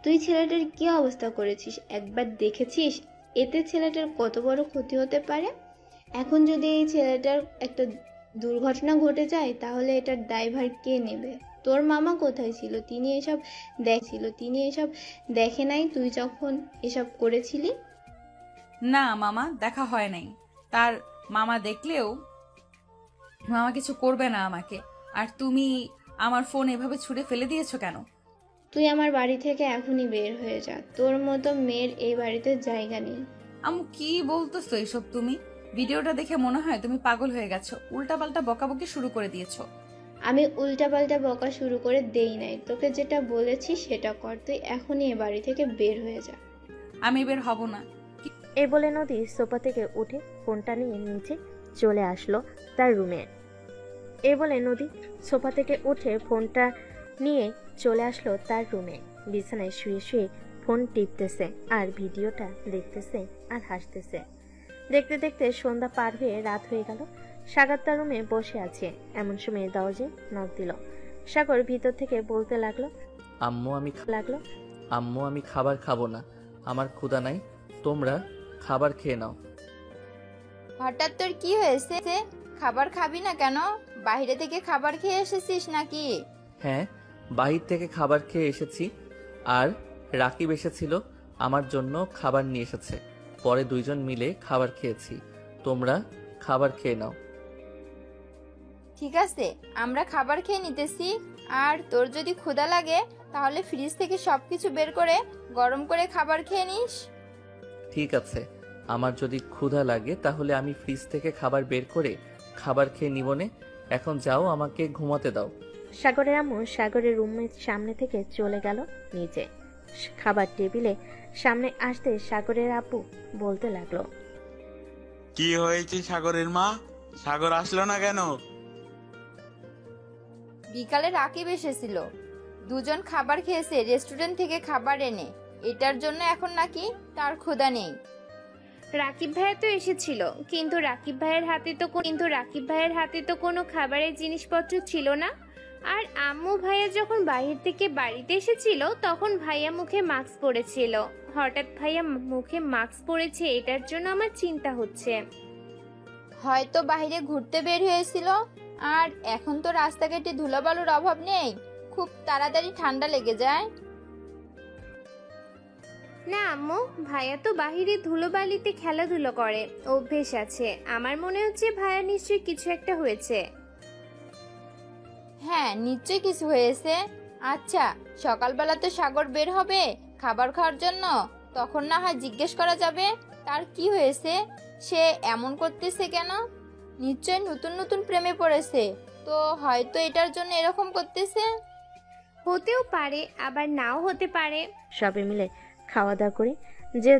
তুই ছেলেটার কি অবস্থা করেছিস একবার দেখেছিস? এতে ছেলেটার কত বড় ক্ষতি হতে পারে। এখন যদি এই ছেলেটার একটা দুর্ঘটনা ঘটে যায় তাহলে এটার দায়ভার কে নেবে? তোর মামা কোথায় ছিল? তিনি এসব দেখে নাই তুই যখন এসব করেছিলি? না মামা, দেখা হয় নাই। তার মামা দেখলেও মামা কিছু করবে না আমাকে। আর তুমি আমার ফোন এভাবে ছুঁড়ে ফেলে দিয়েছো কেন? তুই আমার বাড়ি থেকে এখনই বের হয়ে যা, তোর মতো মেয়ের এই বাড়িতে জায়গা নেই। আম্মু, কি বলতেছো এসব তুমি? ভিডিওটা দেখে মনে হয় তুমি পাগল হয়ে গেছো, উল্টাপাল্টা বকাবকি শুরু করে দিয়েছো। আমি উল্টাপাল্টা বকা শুরু করে দেই নাই, তোকে যেটা বলেছি সেটা কর। তুই এখনই এ বাড়ি থেকে বের হয়ে যা। আমি বের হব না। এ বলে নদী সোফা থেকে উঠে ফোনটা নিয়ে নিচে চলে আসলো তার রুমে। বিছানায় শুয়ে শুয়ে ফোন টিপতেছে আর ভিডিওটা দেখতেছে আর হাসতেছে। দেখতে দেখতে সন্ধ্যা পার হয়ে রাত হয়ে গেল। সাগর তার রুমে বসে আছে, এমন সময় দরজায় নক দিল। সাগর ভিতর থেকে বলতে লাগলো। আম্মু আমি খাবার খাবো না, আমার ক্ষুধা নাই, তোমরা খাবার খেয়ে নাও। হঠাৎ তোর কি হয়েছে? খাবার খাবি না কেন? বাইরে থেকে খাবার খেয়ে এসেছিস নাকি? হ্যাঁ, বাহির থেকে খাবার খেয়ে এসেছি। আর রাকিব এসেছিল, আমার জন্য খাবার নিয়ে এসেছে। পরে দুইজন মিলে খাবার খেয়েছি। তোমরা খাবার খেয়ে নাও। ঠিক আছে, আমরা খাবার খেয়ে নিতেছি। আর তোর যদি ক্ষুধা লাগে তাহলে ফ্রিজ থেকে সবকিছু বের করে গরম করে খাবার খেয়ে নিস। ঠিক আছে, আমার যদি ক্ষুধা লাগে তাহলে আমি ফ্রিজ থেকে খাবার বের করে খাবার খেয়ে নিবনে। এখন যাও, আমাকে ঘুমাতে দাও। সাগরের আম্মু সাগরের রুমের সামনে থেকে চলে গেল নিচে। খাবার টেবিলে সামনে আসতে সাগরের আব্বু বলতে লাগলো। কি হয়েছে সাগরের মা? সাগর আসলো না কেন? বিকালে রাকিব এসেছিল, দুজন খাবার খেয়েছে রেস্টুরেন্ট থেকে খাবার এনে। এটার জন্য এখন নাকি তার ক্ষুধা নেই। রাকিব ভাইয়া তো এসেছিল, কিন্তু রাকিব ভাইয়ের হাতে তো কোনো খাবারের জিনিসপত্র ছিল না। আর আম্মু ভাইয়া যখন বাইরে থেকে বাড়িতে এসেছিল তখন ভাইয়া মুখে মাস্ক পরেছিল। হঠাৎ ভাইয়া মুখে মাস্ক পরেছে, এটার জন্য আমার চিন্তা হচ্ছে। হয়তো বাইরে ঘুরতে বের হয়েছিল। আর এখন তো রাস্তাঘাটে ধুলাবালুর অভাব নেই, খুব তাড়াতাড়ি ঠান্ডা লেগে যায়। না আম্মু, ভাইয়া তো বাহিরে ধুলোবালিতে খেলাধুলো করে, অভ্যেস আছে। আমার মনে হচ্ছে ভাইয়া নিশ্চয়ই কিছু একটা হয়েছে। হ্যাঁ, নিশ্চয়ই কিছু হয়েছে। আচ্ছা, সকালবেলা তো সাগর বের হবে খাবার খাওয়ার জন্য, তখন না হয় জিজ্ঞেস করা যাবে তার কি হয়েছে, সে এমন করতেছে কেন। নিশ্চয় নতুন নতুন প্রেমে পড়েছে, তো হয়তো এটার জন্য এরকম করতেছে। হতেও পারে, আবার নাও হতে পারে। সবে মিলে খাওয়া দাওয়া করে যে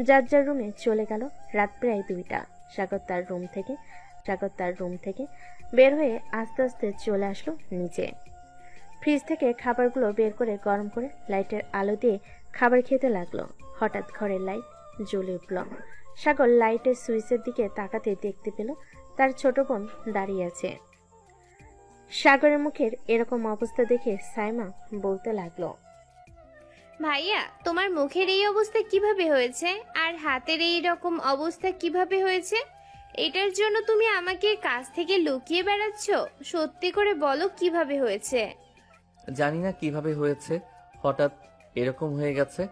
যার যার রুমে চলে গেল। রাত প্রায় 2টা। সাগর তার রুম থেকে বের হয়ে আস্তে আস্তে চলে আসলো নিচে। ফ্রিজ থেকে খাবারগুলো বের করে গরম করে লাইটের আলো দিয়ে খাবার খেতে লাগলো। হঠাৎ ঘরের লাইট জ্বলে উঠল। সাগর লাইটের সুইচের দিকে তাকাতে দেখতে পেল তার ছোট বোন দাঁড়িয়ে আছে। সাগরের মুখের এরকম অবস্থা দেখে সাইমা বলতে লাগলো। ভাইয়া, তোমার মুখের এই অবস্থা কিভাবে হয়েছে? আর হাতের এই রকম অবস্থা কিভাবে হয়েছে? এটার জন্য তুমি আমাকে কাছ থেকে লুকিয়ে বেড়াচ্ছ? সত্যি করে বলো কিভাবে হয়েছে? জানি না কিভাবে হয়েছে, হঠাৎ এরকম হয়ে গেছে।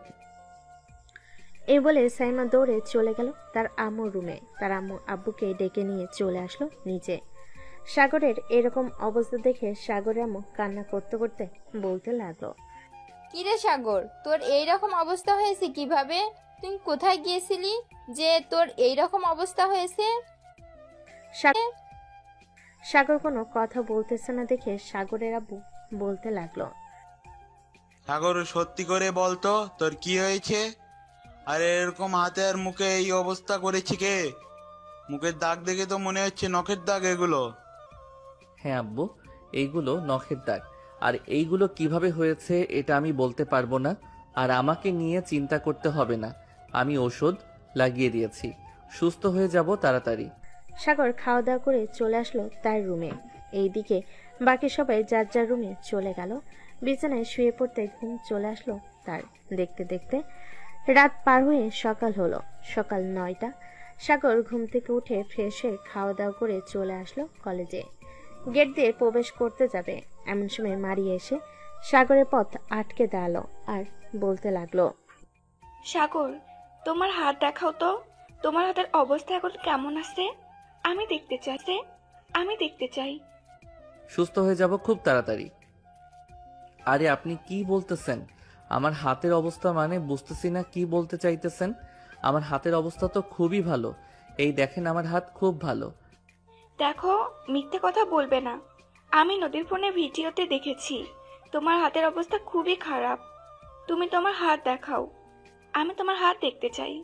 এই বলে সাইমা দৌড়ে চলে গেল তার আম্মুর রুমে। তার আম্মু আব্বুকে ডেকে নিয়ে চলে আসলো নিচে। সাগরের এরকম অবস্থা দেখে সাগরের আম্মু কান্না করতে করতে বলতে লাগলো। কিরে সাগর, তোর এইরকম অবস্থা হয়েছে কিভাবে? তুই কোথায় গিয়েছিলি যে তোর এইরকম অবস্থা হয়েছে? সাগর কোনো কথা বলতেছে না দেখে সাগরের আব্বু বলতে লাগলো। সাগর, সত্যি করে বলতো তোর কি হয়েছে? আর এরকম হাতে আর মুখে এই অবস্থা করেছে কে? মুখের দাগ দেখে তো মনে হচ্ছে নখের দাগ এগুলো। হ্যাঁ আব্বু, এইগুলো নখের দাগ। আর এইগুলো কিভাবে হয়েছে এটা আমি বলতে পারবো না। আর আমাকে নিয়ে চিন্তা করতে হবে না, আমি ওষুধ লাগিয়ে দিয়েছি, সুস্থ হয়ে যাব তাড়াতাড়ি। সাগর খাওয়া দাওয়া করে চলে আসলো তার রুমে। এইদিকে বাকি সবাই যার যার রুমে চলে গেল। বিছানায় শুয়ে পড়তে ঘুম চলে আসলো তার। দেখতে দেখতে রাত পার হয়ে সকাল হলো। সকাল 9টা। সাগর ঘুম থেকে উঠে ফ্রেশ হয়ে খাওয়া দাওয়া করে চলে আসলো কলেজে। গেট দিয়ে প্রবেশ করতে যাবে এমন সময় মারি এসে সাগরের পথ আটকে দাঁড়ালো আর বলতে লাগলো। সাগর, তোমার হাত দেখাও তো। তোমার হাতের অবস্থা এখন কেমন আছে? আমি দেখতে চাই। সুস্থ হয়ে যাব খুব তাড়াতাড়ি। আরে আপনি কি বলতেছেন? আমার হাতের অবস্থা মানে বুঝতেছি না কি বলতে চাইতেছেন। আমার হাতের অবস্থা তো খুবই ভালো, এই দেখেন আমার হাত খুব ভালো। দেখো, মিথ্যে কথা বলবে না। আমি নদীর ফোনে ভিডিওতে দেখেছি তোমার হাতের অবস্থা খুবই খারাপ। তুমি তোমার হাত দেখাও, আমি তোমার হাত দেখতে চাই।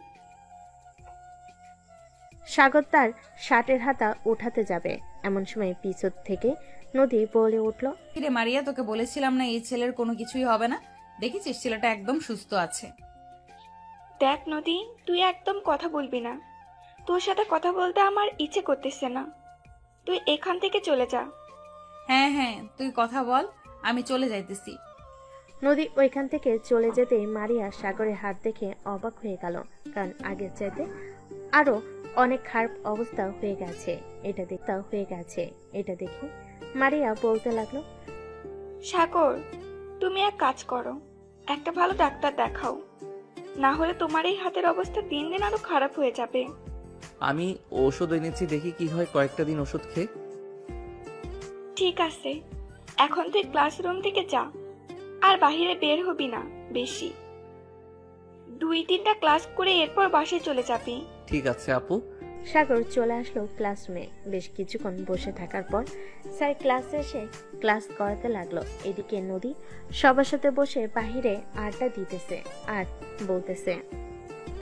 সাগর তার শার্টের হাতা উঠাতে যাবে এমন সময় পিছন থেকে নদী বলে উঠল। কিরে মারিয়া, তোকে বলেছিলাম না এই ছেলের কোনো কিছুই হবে না? দেখেছিস ছেলেটা একদম সুস্থ আছে। দেখ নদী, তুই একদম কথা বলবি না। তোর সাথে কথা বলতে আমার ইচ্ছে করতেছে না। তুই এখান থেকে চলে যা। হ্যাঁ হ্যাঁ, তুই কথা বল, আমি চলে যাইতেছি। নদী ওইখান থেকে চলে যেতেই মারিয়া সাগরের হাত দেখে অবাক হয়ে গেল, কারণ আগের চাইতে আরো অনেক খারাপ অবস্থা হয়ে গেছে। এটা দেখে মারিয়া বলতে লাগলো, সাগর, তুমি এক কাজ করো, একটা ভালো ডাক্তার দেখাও, না হলে তোমার এই হাতের অবস্থা দিন দিন আরো খারাপ হয়ে যাবে। আমি ওষুধ এনেছি, দেখি কি হয়, কয়েকটা দিন ওষুধ খেয়ে। ঠিক আছে, এখন তুই ক্লাসরুম থেকে যা, আর বাহিরে বের হবি না বেশি। 2-3টা ক্লাস করে এরপর বাসায় চলে যাবি। ঠিক আছে আপু। সাগর চলে আসলো ক্লাসরুমে। বেশ কিছুক্ষণ বসে থাকার পর স্যার ক্লাসে এসে ক্লাস করাতে লাগলো। এদিকে নদী সবার সাথে বসে বাহিরে আড্ডা দিতেছে আর বলতেছে,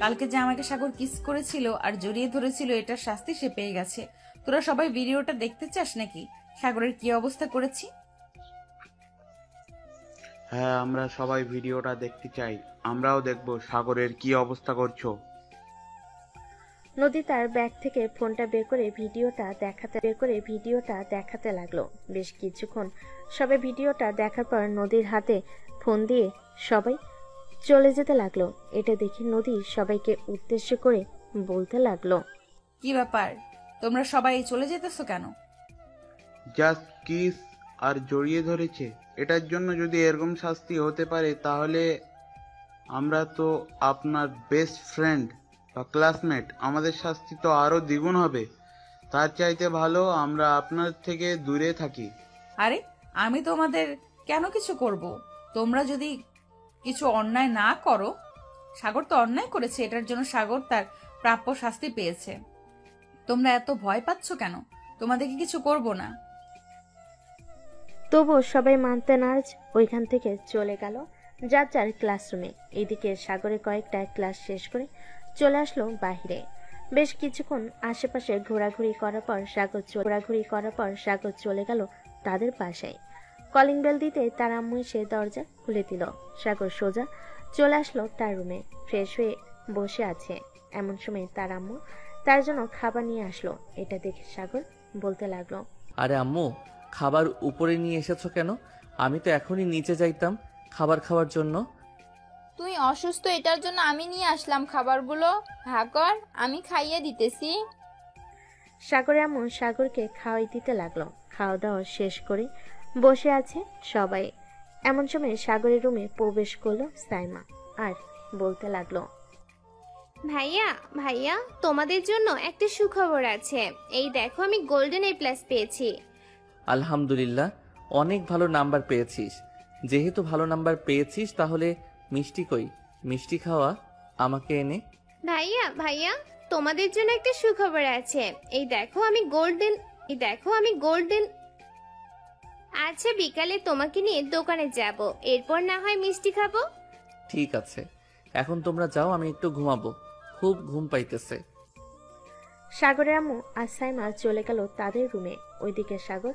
কালকে যে আমাকে সাগর কিস করেছিল আর জড়িয়ে ধরেছিল, এটার শাস্তি সে পেয়ে গেছে। তোরা সবাই ভিডিওটা দেখতে চাস নাকি সাগরের কি অবস্থা করেছি? হ্যাঁ, আমরা সবাই ভিডিওটা দেখতে চাই। আমরাও দেখবো সাগরের কি অবস্থা করছো। নদী তার ব্যাগ থেকে ফোনটা বের করে ভিডিওটা দেখাতে লাগলো। বেশ কিছুক্ষণ সবাই ভিডিওটা দেখার পর নদীর হাতে ফোন দিয়ে সবাই চলে যেতে লাগলো। এটা দেখে নদী সবাইকে উদ্দেশ্য করে বলতে লাগলো, কি ব্যাপার, তোমরা সবাই চলে যেতেছো কেন? জাস্ট কিস আর জড়িয়ে ধরেছে, এটার জন্য যদি এরকম শাস্তি হতে পারে, তাহলে আমরা তো আপনার বেস্ট ফ্রেন্ড বা ক্লাসমেট, আমাদের শাস্তি তো আরো দ্বিগুণ হবে। তার চাইতে ভালো আমরা আপনার থেকে দূরে থাকি। আরে আমি তোমাদের কেন কিছু করব? তোমরা যদি কিছু অন্যায় না করো, সাগর তো অন্যায় করেছে, এটার জন্য সাগর তার প্রাপ্য শাস্তি পেয়েছে। তোমরা এত ভয় পাচ্ছ কেন? তোমাদেরকে কিছু করব না। তবুও সবাই মানতে নারাজ ওইখান থেকে চলে গেল যার যার ক্লাসরুমে। এদিকে সাগরে কয়েকটা ক্লাস শেষ করে চলে আসলো বাহিরে। বেশ কিছুক্ষণ আশেপাশে ঘোরাঘুরি করার পর সাগর চলে গেল তাদের বাসায়। কলিং বেল দিতে তার আম্মু এসে দরজা খুলে দিল। সাগর সোজা চলে আসলো তার রুমে, ফ্রেশ হয়ে বসে আছে। এমন সময় তার আম্মু তার জন্য খাবার নিয়ে আসলো। এটা দেখে সাগর বলতে লাগলো, আরে আম্মু, খাবার উপরে নিয়ে এসেছো কেন? আমি তো এখনই নিচে যাইতাম খাবার খাওয়ার জন্য। তুই অসুস্থ, এটার জন্য আমি নিয়ে আসলাম খাবারগুলো। হাকর, আমি খাইয়ে দিতেছি। সাগরে আম্মু সাগরকে খাওয়াই দিতে লাগলো। খাওয়া দাওয়া শেষ করে বসে আছে সবাই। এমন সময় সাগরের রুমে প্রবেশ করলো সাইমা আর বলতে লাগলো, ভাইয়া ভাইয়া, তোমাদের জন্য একটা সুখবর আছে। এই দেখো, আমি গোল্ডেন A+ পেয়েছি। আলহামদুলিল্লাহ, অনেক ভালো নাম্বার পেয়েছিস। যেহেতু ভালো নাম্বার পেয়েছিস, তাহলে মিষ্টি কই? মিষ্টি খাওয়া আমাকে এনে। ভাইয়া ভাইয়া, তোমাদের জন্য একটা সুখবর আছে। এই দেখো আমি গোল্ডেন। আচ্ছা, বিকালে তোমাকে নিয়ে দোকানে যাব, এরপর না হয় মিষ্টি খাবো। ঠিক আছে, এখন তোমরা যাও, আমি একটু ঘুমাবো, খুব ঘুম পাইতেছে। সাগরের আম্মু আর সাইমা চলে গেল তাদের রুমে। ওইদিকে সাগর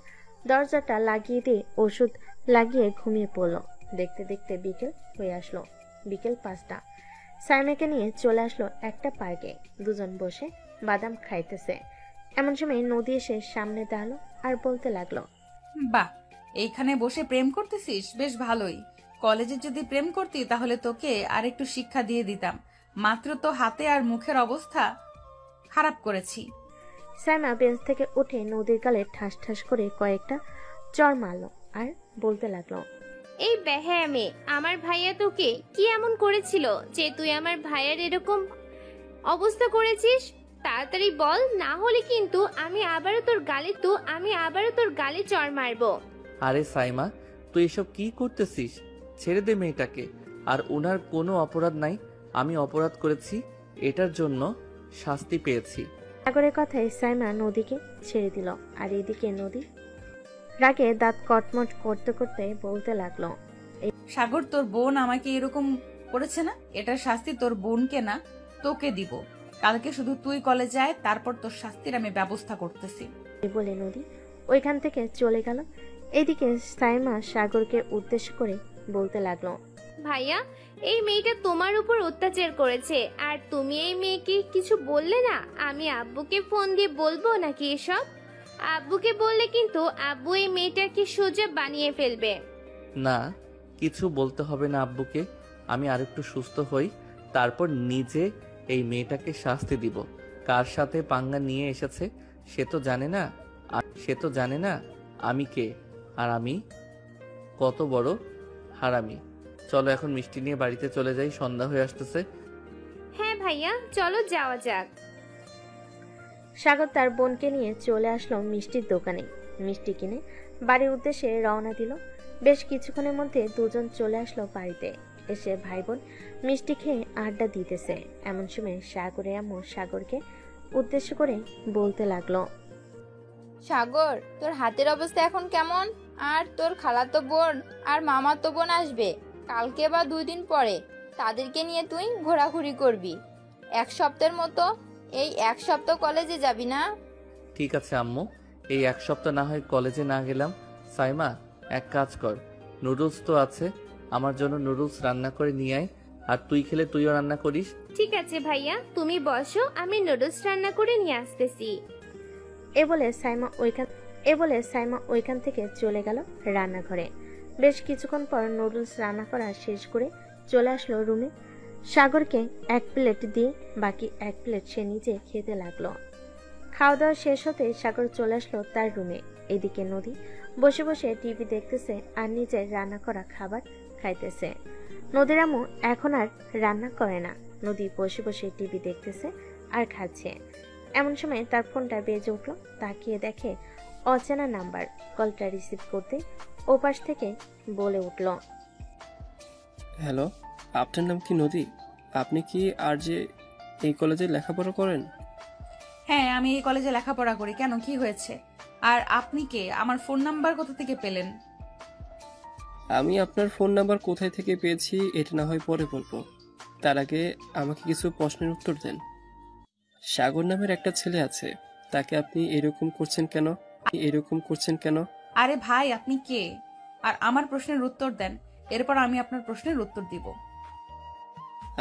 দরজাটা লাগিয়ে দিয়ে ওষুধ লাগিয়ে ঘুমিয়ে পড়লো। দেখতে দেখতে বিকেল হয়ে আসলো, বিকেল 5টা। সাইমাকে নিয়ে চলে আসলো একটা পার্কে। দুজন বসে বাদাম খাইতেছে। এমন সময় নদী এসে সামনে দাঁড়ালো আর বলতে লাগলো, বাহ, এইখানে বসে প্রেম করতেছিস, বেশ ভালোই। কলেজে যদি প্রেম করতি তাহলে তোকে আর একটু শিক্ষা দিয়ে দিতাম। মাত্র তো হাতে আর মুখের অবস্থা খারাপ করেছি। সাইমা বেঞ্চ থেকে উঠে নদীর গালে ঠাস ঠাস করে কয়েকটা চর মারলো আর বলতে লাগলো, এই বেহায়া মেয়ে, আমার ভাইয়া তোকে কি এমন করেছিল যে তুই আমার ভাইয়ার এরকম অবস্থা করেছিস? তাড়াতাড়ি বল, না হলে কিন্তু আমি আবারও তোর গালে চড় মারবো। আরে সাইমা, তুই এসব কি করতেছিস? ছেড়ে দে মেয়েটাকে। আর ওনার কোনো অপরাধ নাই, আমি অপরাধ করেছি, এটার জন্য শাস্তি পেয়েছি। সাগরের কথায় সাইমা নদীকে ছেড়ে দিল। আর এদিকে নদী রাগে দাঁত কটমট করতে করতে বলতে লাগলো, সাগর, তোর বোন আমাকে এরকম করেছে না, এটার শাস্তি তোর বোনকে না, তোকে দিব। কালকে শুধু তুই কলেজে আয়, তারপর তোর শাস্তির আমি ব্যবস্থা করতেছি। বলে নদী ওইখান থেকে চলে গেল। এদিকে সাইমা সাগরকে উদ্দেশ্য করে বলতে লাগলো, ভাইয়া, এই মেয়েটা তোমার উপর অত্যাচার করেছে, আর তুমি এই মেয়েকে কিছু বললে না? আমি আব্বুকে ফোন দিয়ে বলবো নাকি এসব? আব্বুকে বললে কিন্তু আব্বু এই মেয়েটাকে সোজা বানিয়ে ফেলবে। না, কিছু বলতে হবে না আব্বুকে। আমি আরেকটু সুস্থ হই, তারপর নিজে এই মেয়েটাকে শাস্তি দিব। কার সাথে পাঙ্গা নিয়ে এসেছে সে তো জানে না আমি কে, আর আমি কত বড় হারামি। চলো এখন মিষ্টি নিয়ে বাড়িতে চলে যাই, সন্ধ্যা হয়ে আসতেছে। হ্যাঁ ভাইয়া, চলো যাওয়া যাক। সাগর তার বোনকে নিয়ে চলে আসলো মিষ্টির দোকানে। মিষ্টি কিনে বাড়ির উদ্দেশ্যে রওনা দিল। বেশ কিছুক্ষণের মধ্যে দুজন চলে আসলো বাড়িতে। এসে ভাই বোন মিষ্টি খেয়ে আড্ডা দিতেছে। এমন সময় সাগরের আম্মু সাগরকে উদ্দেশ্য করে বলতে লাগলো, সাগর, তোর হাতের অবস্থা এখন কেমন? আর তোর খালাতো বোন আর মামাতো বোন আসবে কালকে বা 2 দিন পরে। তাদেরকে নিয়ে তুই ঘোরাঘুরি করবি 1 সপ্তাহের মতো। এই 1 সপ্তাহ কলেজে যাবি না? ঠিক আছে আম্মু, এই 1 সপ্তাহ না হয় কলেজে না গেলাম। সাইমা, এক কাজ কর, নুডলস তো আছে, আমার জন্য নুডলস রান্না করে নিয়ে আয়। আর তুই খেলে তুইও রান্না করিস। ঠিক আছে ভাইয়া, তুমি বসো, আমি নুডলস রান্না করে নিয়ে আসতেছি। এ বলে সাইমা ওইখান থেকে চলে গেল রান্নাঘরে। বেশ কিছুক্ষণ পর নুডলস রান্না করা শেষ করে চলে আসলো রুমে। সাগরকে 1 প্লেট দিয়ে বাকি 1 প্লেট সে নিজে খেতে লাগলো। খাওয়া দাওয়া শেষ হতে সাগর চলে আসলো তার রুমে। এদিকে নদী বসে বসে টিভি দেখতেছে আর নিজের রান্না করা খাবার খাইতেছে। নদীর আম্মু এখন আর রান্না করে না। নদী বসে বসে টিভি দেখতেছে আর খাচ্ছে। এমন সময় তার ফোনটা বেজে উঠলো। তাকিয়ে দেখে অচেনা নাম্বার। কলটা রিসিভ করতে ওপাশ থেকে বলে উঠল, হ্যালো, আপনার নাম কি নদী? আপনি কি আর যে এই কলেজে লেখাপড়া করেন? হ্যাঁ, আমি এই কলেজে লেখাপড়া করি। কেন, কি হয়েছে? আর আপনি কে? আমার ফোন নাম্বার কোথা থেকে পেলেন? আমি আপনার ফোন নাম্বার কোথায় থেকে পেয়েছি এটা না হয় পরে বলবো, তার আগে আমাকে কিছু প্রশ্নের উত্তর দেন। সাগর নামের একটা ছেলে আছে, তাকে আপনি এরকম করছেন কেন? আরে ভাই, আপনি কে? আর আমার প্রশ্নের উত্তর দেন, এরপর আমি আপনার প্রশ্নের উত্তর দিব।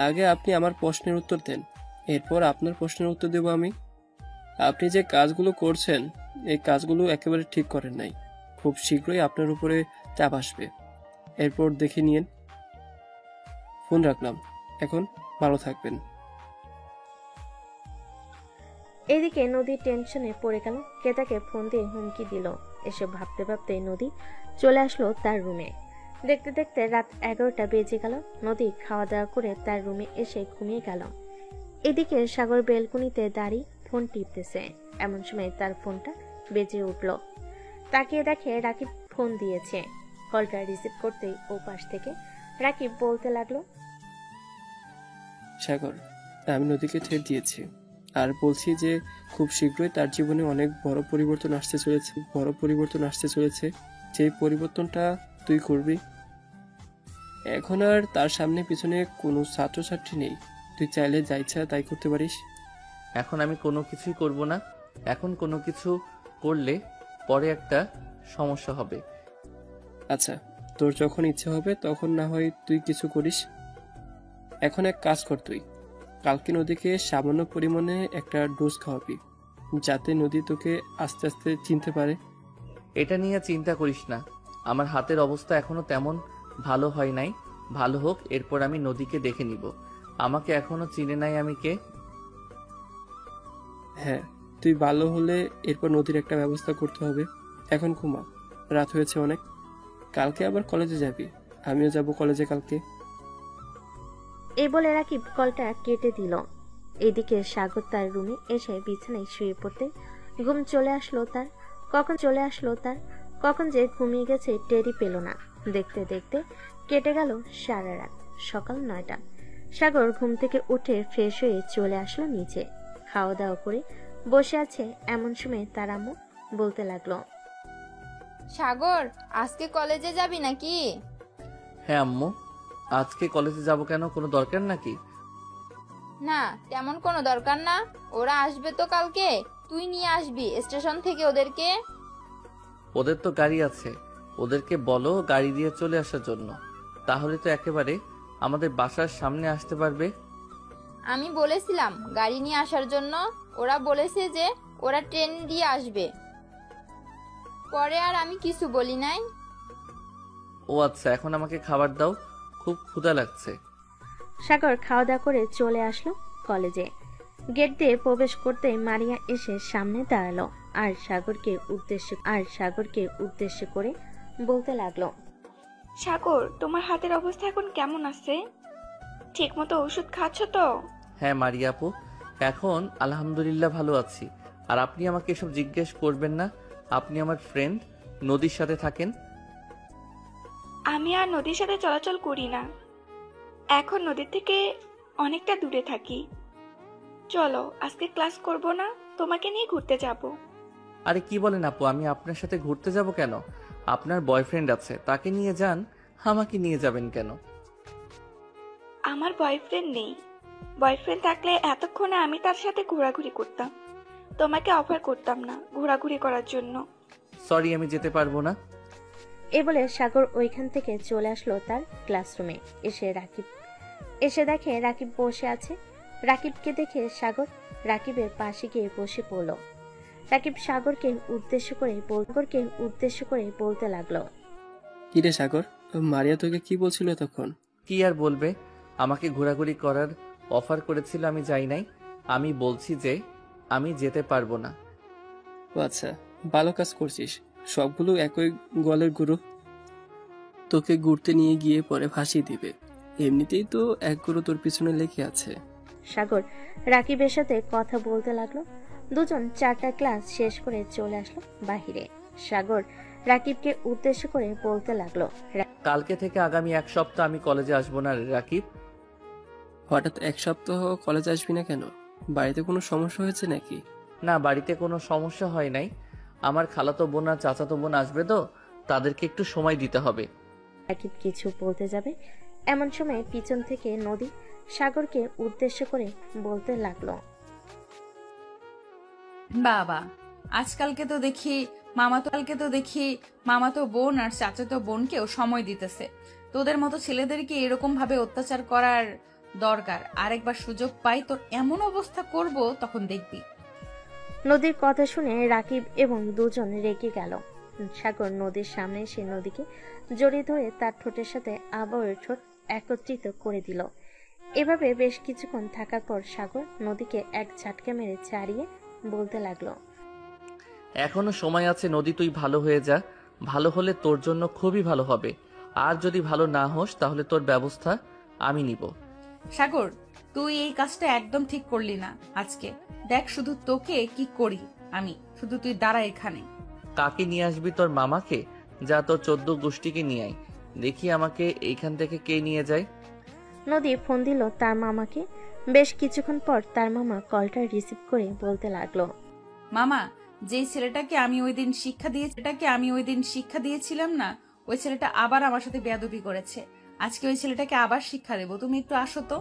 আগে আপনি আমার প্রশ্নের উত্তর দেন, এরপর আপনার প্রশ্নের উত্তর দেব আমি। আপনি যে কাজগুলো করছেন এই কাজগুলো একেবারে ঠিক করেন নাই। খুব শীঘ্রই আপনার উপরে চাপ আসবে, এরপর দেখে নিন। ফোন রাখলাম, এখন ভালো থাকবেন। এদিকে নদী টেনশনে পড়ে গেল। কে তাকে ফোন দিয়ে হুমকি দিল। এসব ভাবতে ভাবতে নদী চলে আসলো তার রুমে। দেখতে দেখতে রাত 11টা বেজে গেল। নদী খাওয়া দাওয়া করে তার রুমে এসে ঘুমিয়ে গেল। এদিকে সাগর বেলকুনিতে দাঁড়িয়ে ফোন টিপতেছে। এমন সময় তার ফোনটা বেজে উঠল। তাকিয়ে দেখে রাকিব ফোন দিয়েছে। কলটা রিসিভ করতেই ও পাশ থেকে রাকিব বলতে লাগলো, সাগর, আমি নদীকে ছেড়ে দিয়েছি আর বলছি যে খুব শীঘ্রই তার জীবনে অনেক বড় পরিবর্তন আসতে চলেছে। যে পরিবর্তনটা তুই করবি। এখন আর তার সামনে পিছনে কোনো ছাত্রছাত্রী নেই, তুই চাইলে যা ইচ্ছা তাই করতে পারিস। এখন আমি কোনো কিছুই করব না। এখন কোনো কিছু করলে পরে একটা সমস্যা হবে। আচ্ছা, তোর যখন ইচ্ছে হবে তখন না হয় তুই কিছু করিস। এখন এক কাজ কর, তুই কালকে নদীকে সামান্য পরিমাণে একটা ডোজ খাওয়াবি, যাতে নদী তোকে আস্তে আস্তে চিনতে পারে। এটা নিয়ে চিন্তা করিস না, আমার হাতের অবস্থা এখনো তেমন ভালো হয় নাই। ভালো হোক, এরপর আমি নদীকে দেখে নিব। আমাকে এখনো চিনে নাই আমি কে। হ্যাঁ, তুই ভালো হলে এরপর নদীর একটা ব্যবস্থা করতে হবে। এখন ঘুমা, রাত হয়েছে অনেক। কালকে আবার কলেজে যাবি, আমিও যাব কলেজে কালকে। এই বলে রাকিব কলটা কেটে দিল। এদিকে সাগর তার রুমে এসে বিছানায় শুয়ে পড়তে ঘুম চলে আসলো তার। কখন যে ঘুমিয়ে গেছে টেরই পেল না। দেখতে দেখতে কেটে গেল সারা রাত। সকাল 9টা। সাগর ঘুম থেকে উঠে ফ্রেশ হয়ে চলে আসলো নিচে। খাওয়া দাওয়া করে বসে আছে। এমন সময় তার আম্মু বলতে লাগলো, সাগর, আজকে কলেজে যাবি নাকি? হ্যাঁ আম্মু, আজকে কলেজে যাব কেন? কোনো দরকার নাকি? না, তেমন কোনো দরকার না। ওরা আসবে তো কালকে, তুই নিয়ে আসবি স্টেশন থেকে ওদেরকে। ওদের তো গাড়ি আছে, ওদেরকে বলো গাড়ি দিয়ে চলে আসার জন্য। তাহলে তো একেবারে আমাদের বাসার সামনে আসতে পারবে। আমি বলেছিলাম গাড়ি নিয়ে আসার জন্য, ওরা বলেছে যে ওরা ট্রেন দিয়ে আসবে। পরে আর আমি কিছু বলি নাই। ও আচ্ছা, এখন আমাকে খাবার দাও, খুব ক্ষুধা লাগছে। সাগর খাওয়া দাওয়া করে চলে আসলো কলেজে। গেট দিয়ে প্রবেশ করতেই মারিয়া এসে সামনে দাঁড়ালো আর সাগরকে উদ্দেশ্য করে বলতে লাগলো, সাগর, তোমার হাতের অবস্থা এখন কেমন আছে? ঠিক মতো ওষুধ খাচ্ছ তো? হ্যাঁ মারিয়া আপু, এখন আলহামদুলিল্লাহ ভালো আছি। আর আপনি আমাকে এসব জিজ্ঞেস করবেন না, আপনি আমার ফ্রেন্ড, নদীর সাথে থাকেন। আমি আর নদীর সাথে চলাচল করি না, এখন নদীর থেকে অনেকটা দূরে থাকি। চলো, আজকে ক্লাস করব না, তোমাকে নিয়ে ঘুরতে যাব। আরে কি বলেন আপু, আমি আপনার সাথে ঘুরতে যাব কেন? আপনার বয়ফ্রেন্ড আছে, তাকে নিয়ে যান, আমাকে নিয়ে যাবেন কেন? আমার বয়ফ্রেন্ড নেই। বয়ফ্রেন্ড থাকলে এতক্ষণে আমি তার সাথে ঘোরাঘুরি করতাম, তোমাকে অফার করতাম না ঘোরাঘুরি করার জন্য। সরি, আমি যেতে পারবো না। এ বলে সাগর ওইখান থেকে চলে আসলো তার ক্লাসরুমে। এসে দেখে রাকিব বসে আছে। রাকিবকে দেখে সাগর রাকিবের পাশে গিয়ে বসে পড়ল। রাকিব সাগরকে উদ্দেশ্য করে বলতে লাগলো, কিরে সাগর, মারিয়া তোকে কি বলছিল তখন? কি আর বলবে, আমাকে ঘোরাঘুরি করার অফার করেছিল, আমি যাই নাই। আমি বলছি যে আমি যেতে পারবো না। ও আচ্ছা, ভালো কাজ করছিস, সবগুলো একই গলের গুরু। তোকে ঘুরতে নিয়ে গিয়ে পরে ফাঁসিয়ে দিবে, এমনিতেই তো এক গুরু তোর পিছনে লেগে আছে। সাগর রাকিবের সাথে কথা বলতে লাগলো। দুজন 4টা ক্লাস শেষ করে চলে আসলো বাহিরে। সাগর রাকিবকে উদ্দেশ্য করে বলতে লাগলো, কালকে থেকে আগামী 1 সপ্তাহ আমি কলেজে আসবো না রে রাকিব। হঠাৎ 1 সপ্তাহ কলেজ আসবি না কেন? বাড়িতে কোনো সমস্যা হয়েছে নাকি? না, বাড়িতে কোনো সমস্যা হয় নাই। আমার খালাতো বোন আর চাচাতো বোন আসবে তো, তাদেরকে একটু সময় দিতে হবে। রাকিব কিছু বলতে যাবে, এমন সময় পিছন থেকে নদী সাগরকে উদ্দেশ্য করে বলতে লাগলো, বাবা, আজকালকে তো দেখি মামাতো বোন আর চাচাতো বোনকেও সময় দিতেছে। তোদের মতো ছেলেদেরকে এরকম ভাবে অত্যাচার করার দরকার। আরেকবার সুযোগ পাই তোর এমন অবস্থা করব, তখন দেখবি। নদীর কথা শুনে রাকিব এবং দুজন রেগে গেল। সাগর নদীর সামনে এসে নদীকে জড়িয়ে ধরে তার ঠোঁটের সাথে আবার ঠোঁট একত্রিত করে দিল। এভাবে বেশ কিছুক্ষণ থাকার পর সাগর নদীকে এক ঝাটকা মেরে ছাড়িয়ে বলতে লাগলো, এখনো সময় আছে নদী, তুই ভালো হয়ে যা। ভালো হলে তোর জন্য খুবই ভালো হবে, আর যদি ভালো না হোস তাহলে তোর ব্যবস্থা আমি নিব। সাগর, তুই এই কাজটা একদম ঠিক করলি না আজকে। দেখ শুধু তোকে কি করি আমি, শুধু তুই দাঁড়া এখানে। কাকে নিয়ে আসবি? তোর মামাকে? যা, তোর 14 গোষ্ঠীকে নিয়ে আয়, দেখি আমাকে এইখান থেকে কে নিয়ে যায়। নদী ফোন দিল তার মামাকে। বেশ কিছুক্ষণ পর তার মামা কলটা রিসিভ করে বলতে লাগলো, মামা, যেই ছেলেটাকে আমি ওই দিন শিক্ষা দিয়েছিলাম না, ওই ছেলেটা আবার আমার সাথে বেয়াদবি করেছে। আজকে ওই ছেলেটাকে আবার শিক্ষা দেবো, তুমি একটু আসো তো।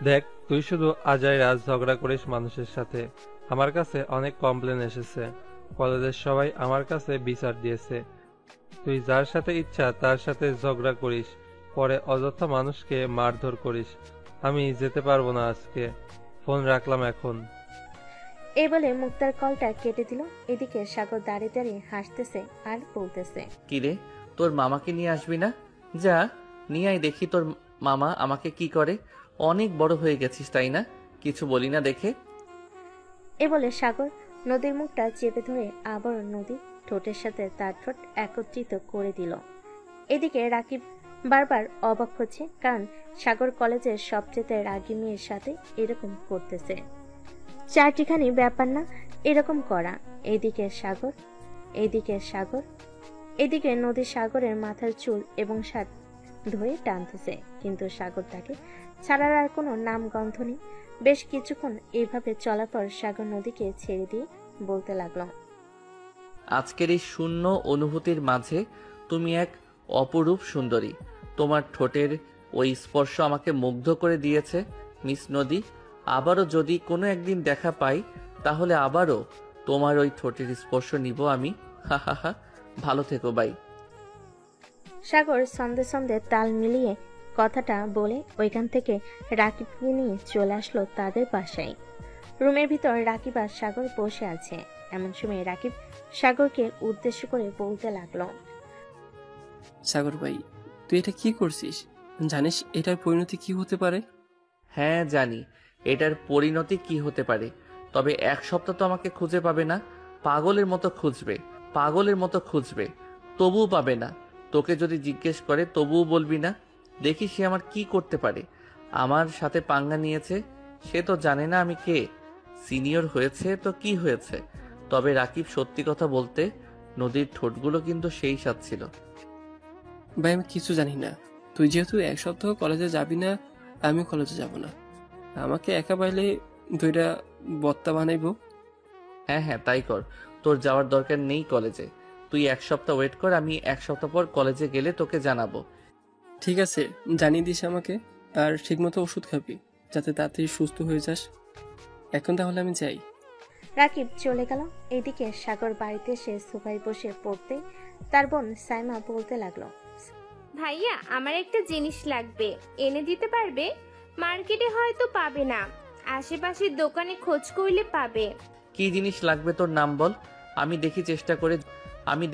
দেখ, তুই শুধু আজাই রাজ ঝগড়া করিস মানুষের সাথে। আমার কাছে অনেক কমপ্লেন এসেছে, কলেজের সবাই আমার কাছে বিচার দিয়েছে। তুই যার সাথে ইচ্ছা তার সাথে ঝগড়া করিস, পরে অযথা মানুষকে মারধর করিস। আমি যেতে পারবো না আজকে, ফোন রাখলাম এখন। এই বলে মুক্তার কলটা কেটে দিল। এদিকে সাগর দাঁড়িয়ে দাঁড়িয়ে হাসতেছে আর বলতেছে, কিরে, তোর মামাকে নিয়ে আসবি না? যা, নিয়ে আয়, দেখি তোর মামা আমাকে কি করে। অনেক বড় হয়ে গেছিস তাই না? কিছু বলি না দেখে। এ বলে সাগর নদীর মুখটা চেপে ধরে আবার নদী ঠোঁটের সাথে তার ঠোঁট একত্রিত করে দিল। এদিকে রাকিব বারবার অবাক হচ্ছে, কারণ সাগর কলেজের সবচেয়ে রাগী মেয়ের সাথে এরকম করতেছে। চারটিখানি ব্যাপার না এরকম করা। এদিকে নদী সাগরের মাথার চুল এবং শার্ট ধরে টানতেছে, কিন্তু সাগর তাকে ছাড়ার আর কোনো নাম গন্ধ নেই। বেশ কিছুক্ষণ এইভাবে চলার পর সাগর নদীকে ছেড়ে দিয়ে বলতে লাগলো, আজকের এই শূন্য অনুভূতির মাঝে তুমি এক অপরূপ সুন্দরী। তোমার ঠোঁটের ওই স্পর্শ আমাকে মুগ্ধ করে দিয়েছে মিস নদী। আবারও যদি কোনো একদিন দেখা পাই তাহলে আবারও তোমার ওই ঠোঁটের স্পর্শ নিব আমি। হা হা হা, ভালো থেকো বাই। সাগর সন্ধে সন্ধে তাল মিলিয়ে কথাটা বলে ওইখান থেকে রাকিবকে নিয়ে চলে আসলো তাদের বাসায়। রুমের ভিতর রাকিব আর সাগর বসে আছে। এমন সময় রাকিব সাগরকে উদ্দেশ্য করে বলতে লাগলো, সাগর ভাই, তুই এটা কি করছিস? জানিস এটার পরিণতি কি হতে পারে? হ্যাঁ জানি এটার পরিণতি কি হতে পারে, তবে 1 সপ্তাহ তো আমাকে খুঁজে পাবে না। পাগলের মতো খুঁজবে, পাগলের মতো খুঁজবে, তবুও পাবে না। তোকে যদি জিজ্ঞেস করে তবুও বলবি না। দেখি সে আমার কি করতে পারে। আমার সাথে পাঙ্গা নিয়েছে, সে তো জানে না আমি কে। সিনিয়র হয়েছে তো কি হয়েছে, তবে রাকিব সত্যি কথা বলতে নদীর ঠোঁটগুলো কিন্তু সেই স্বাদ ছিল। ভাই আমি কিছু জানি না। তুই যেহেতু 1 সপ্তাহ কলেজে যাবি না, আমিও কলেজে যাব না। আমাকে একা পাইলে 2টা বত্তা বানাইবো। হ্যাঁ হ্যাঁ তাই কর, তোর যাওয়ার দরকার নেই কলেজে। তুই 1 সপ্তাহ ওয়েট কর, আমি 1 সপ্তাহ পর কলেজে গেলে তোকে জানাবো। ঠিক আছে, জানিয়ে দিস আমাকে। আর ঠিকমতো ওষুধ খাবি, যাতে তাড়াতাড়ি সুস্থ হয়ে যাস। এখন তাহলে আমি যাই। রাকিব চলে গেল। এদিকে সাগর বাড়িতে এসে সোফায় বসে পড়তে তার বোন সাইমা বলতে লাগলো, ভাইয়া আমার একটা জিনিস লাগবে, এনে দিতে পারবে? মার্কেটে হয়তো পাবে না, আশেপাশের দোকানে খোঁজ করলে পাবে। কি জিনিস লাগবে তোর নাম বল, আমি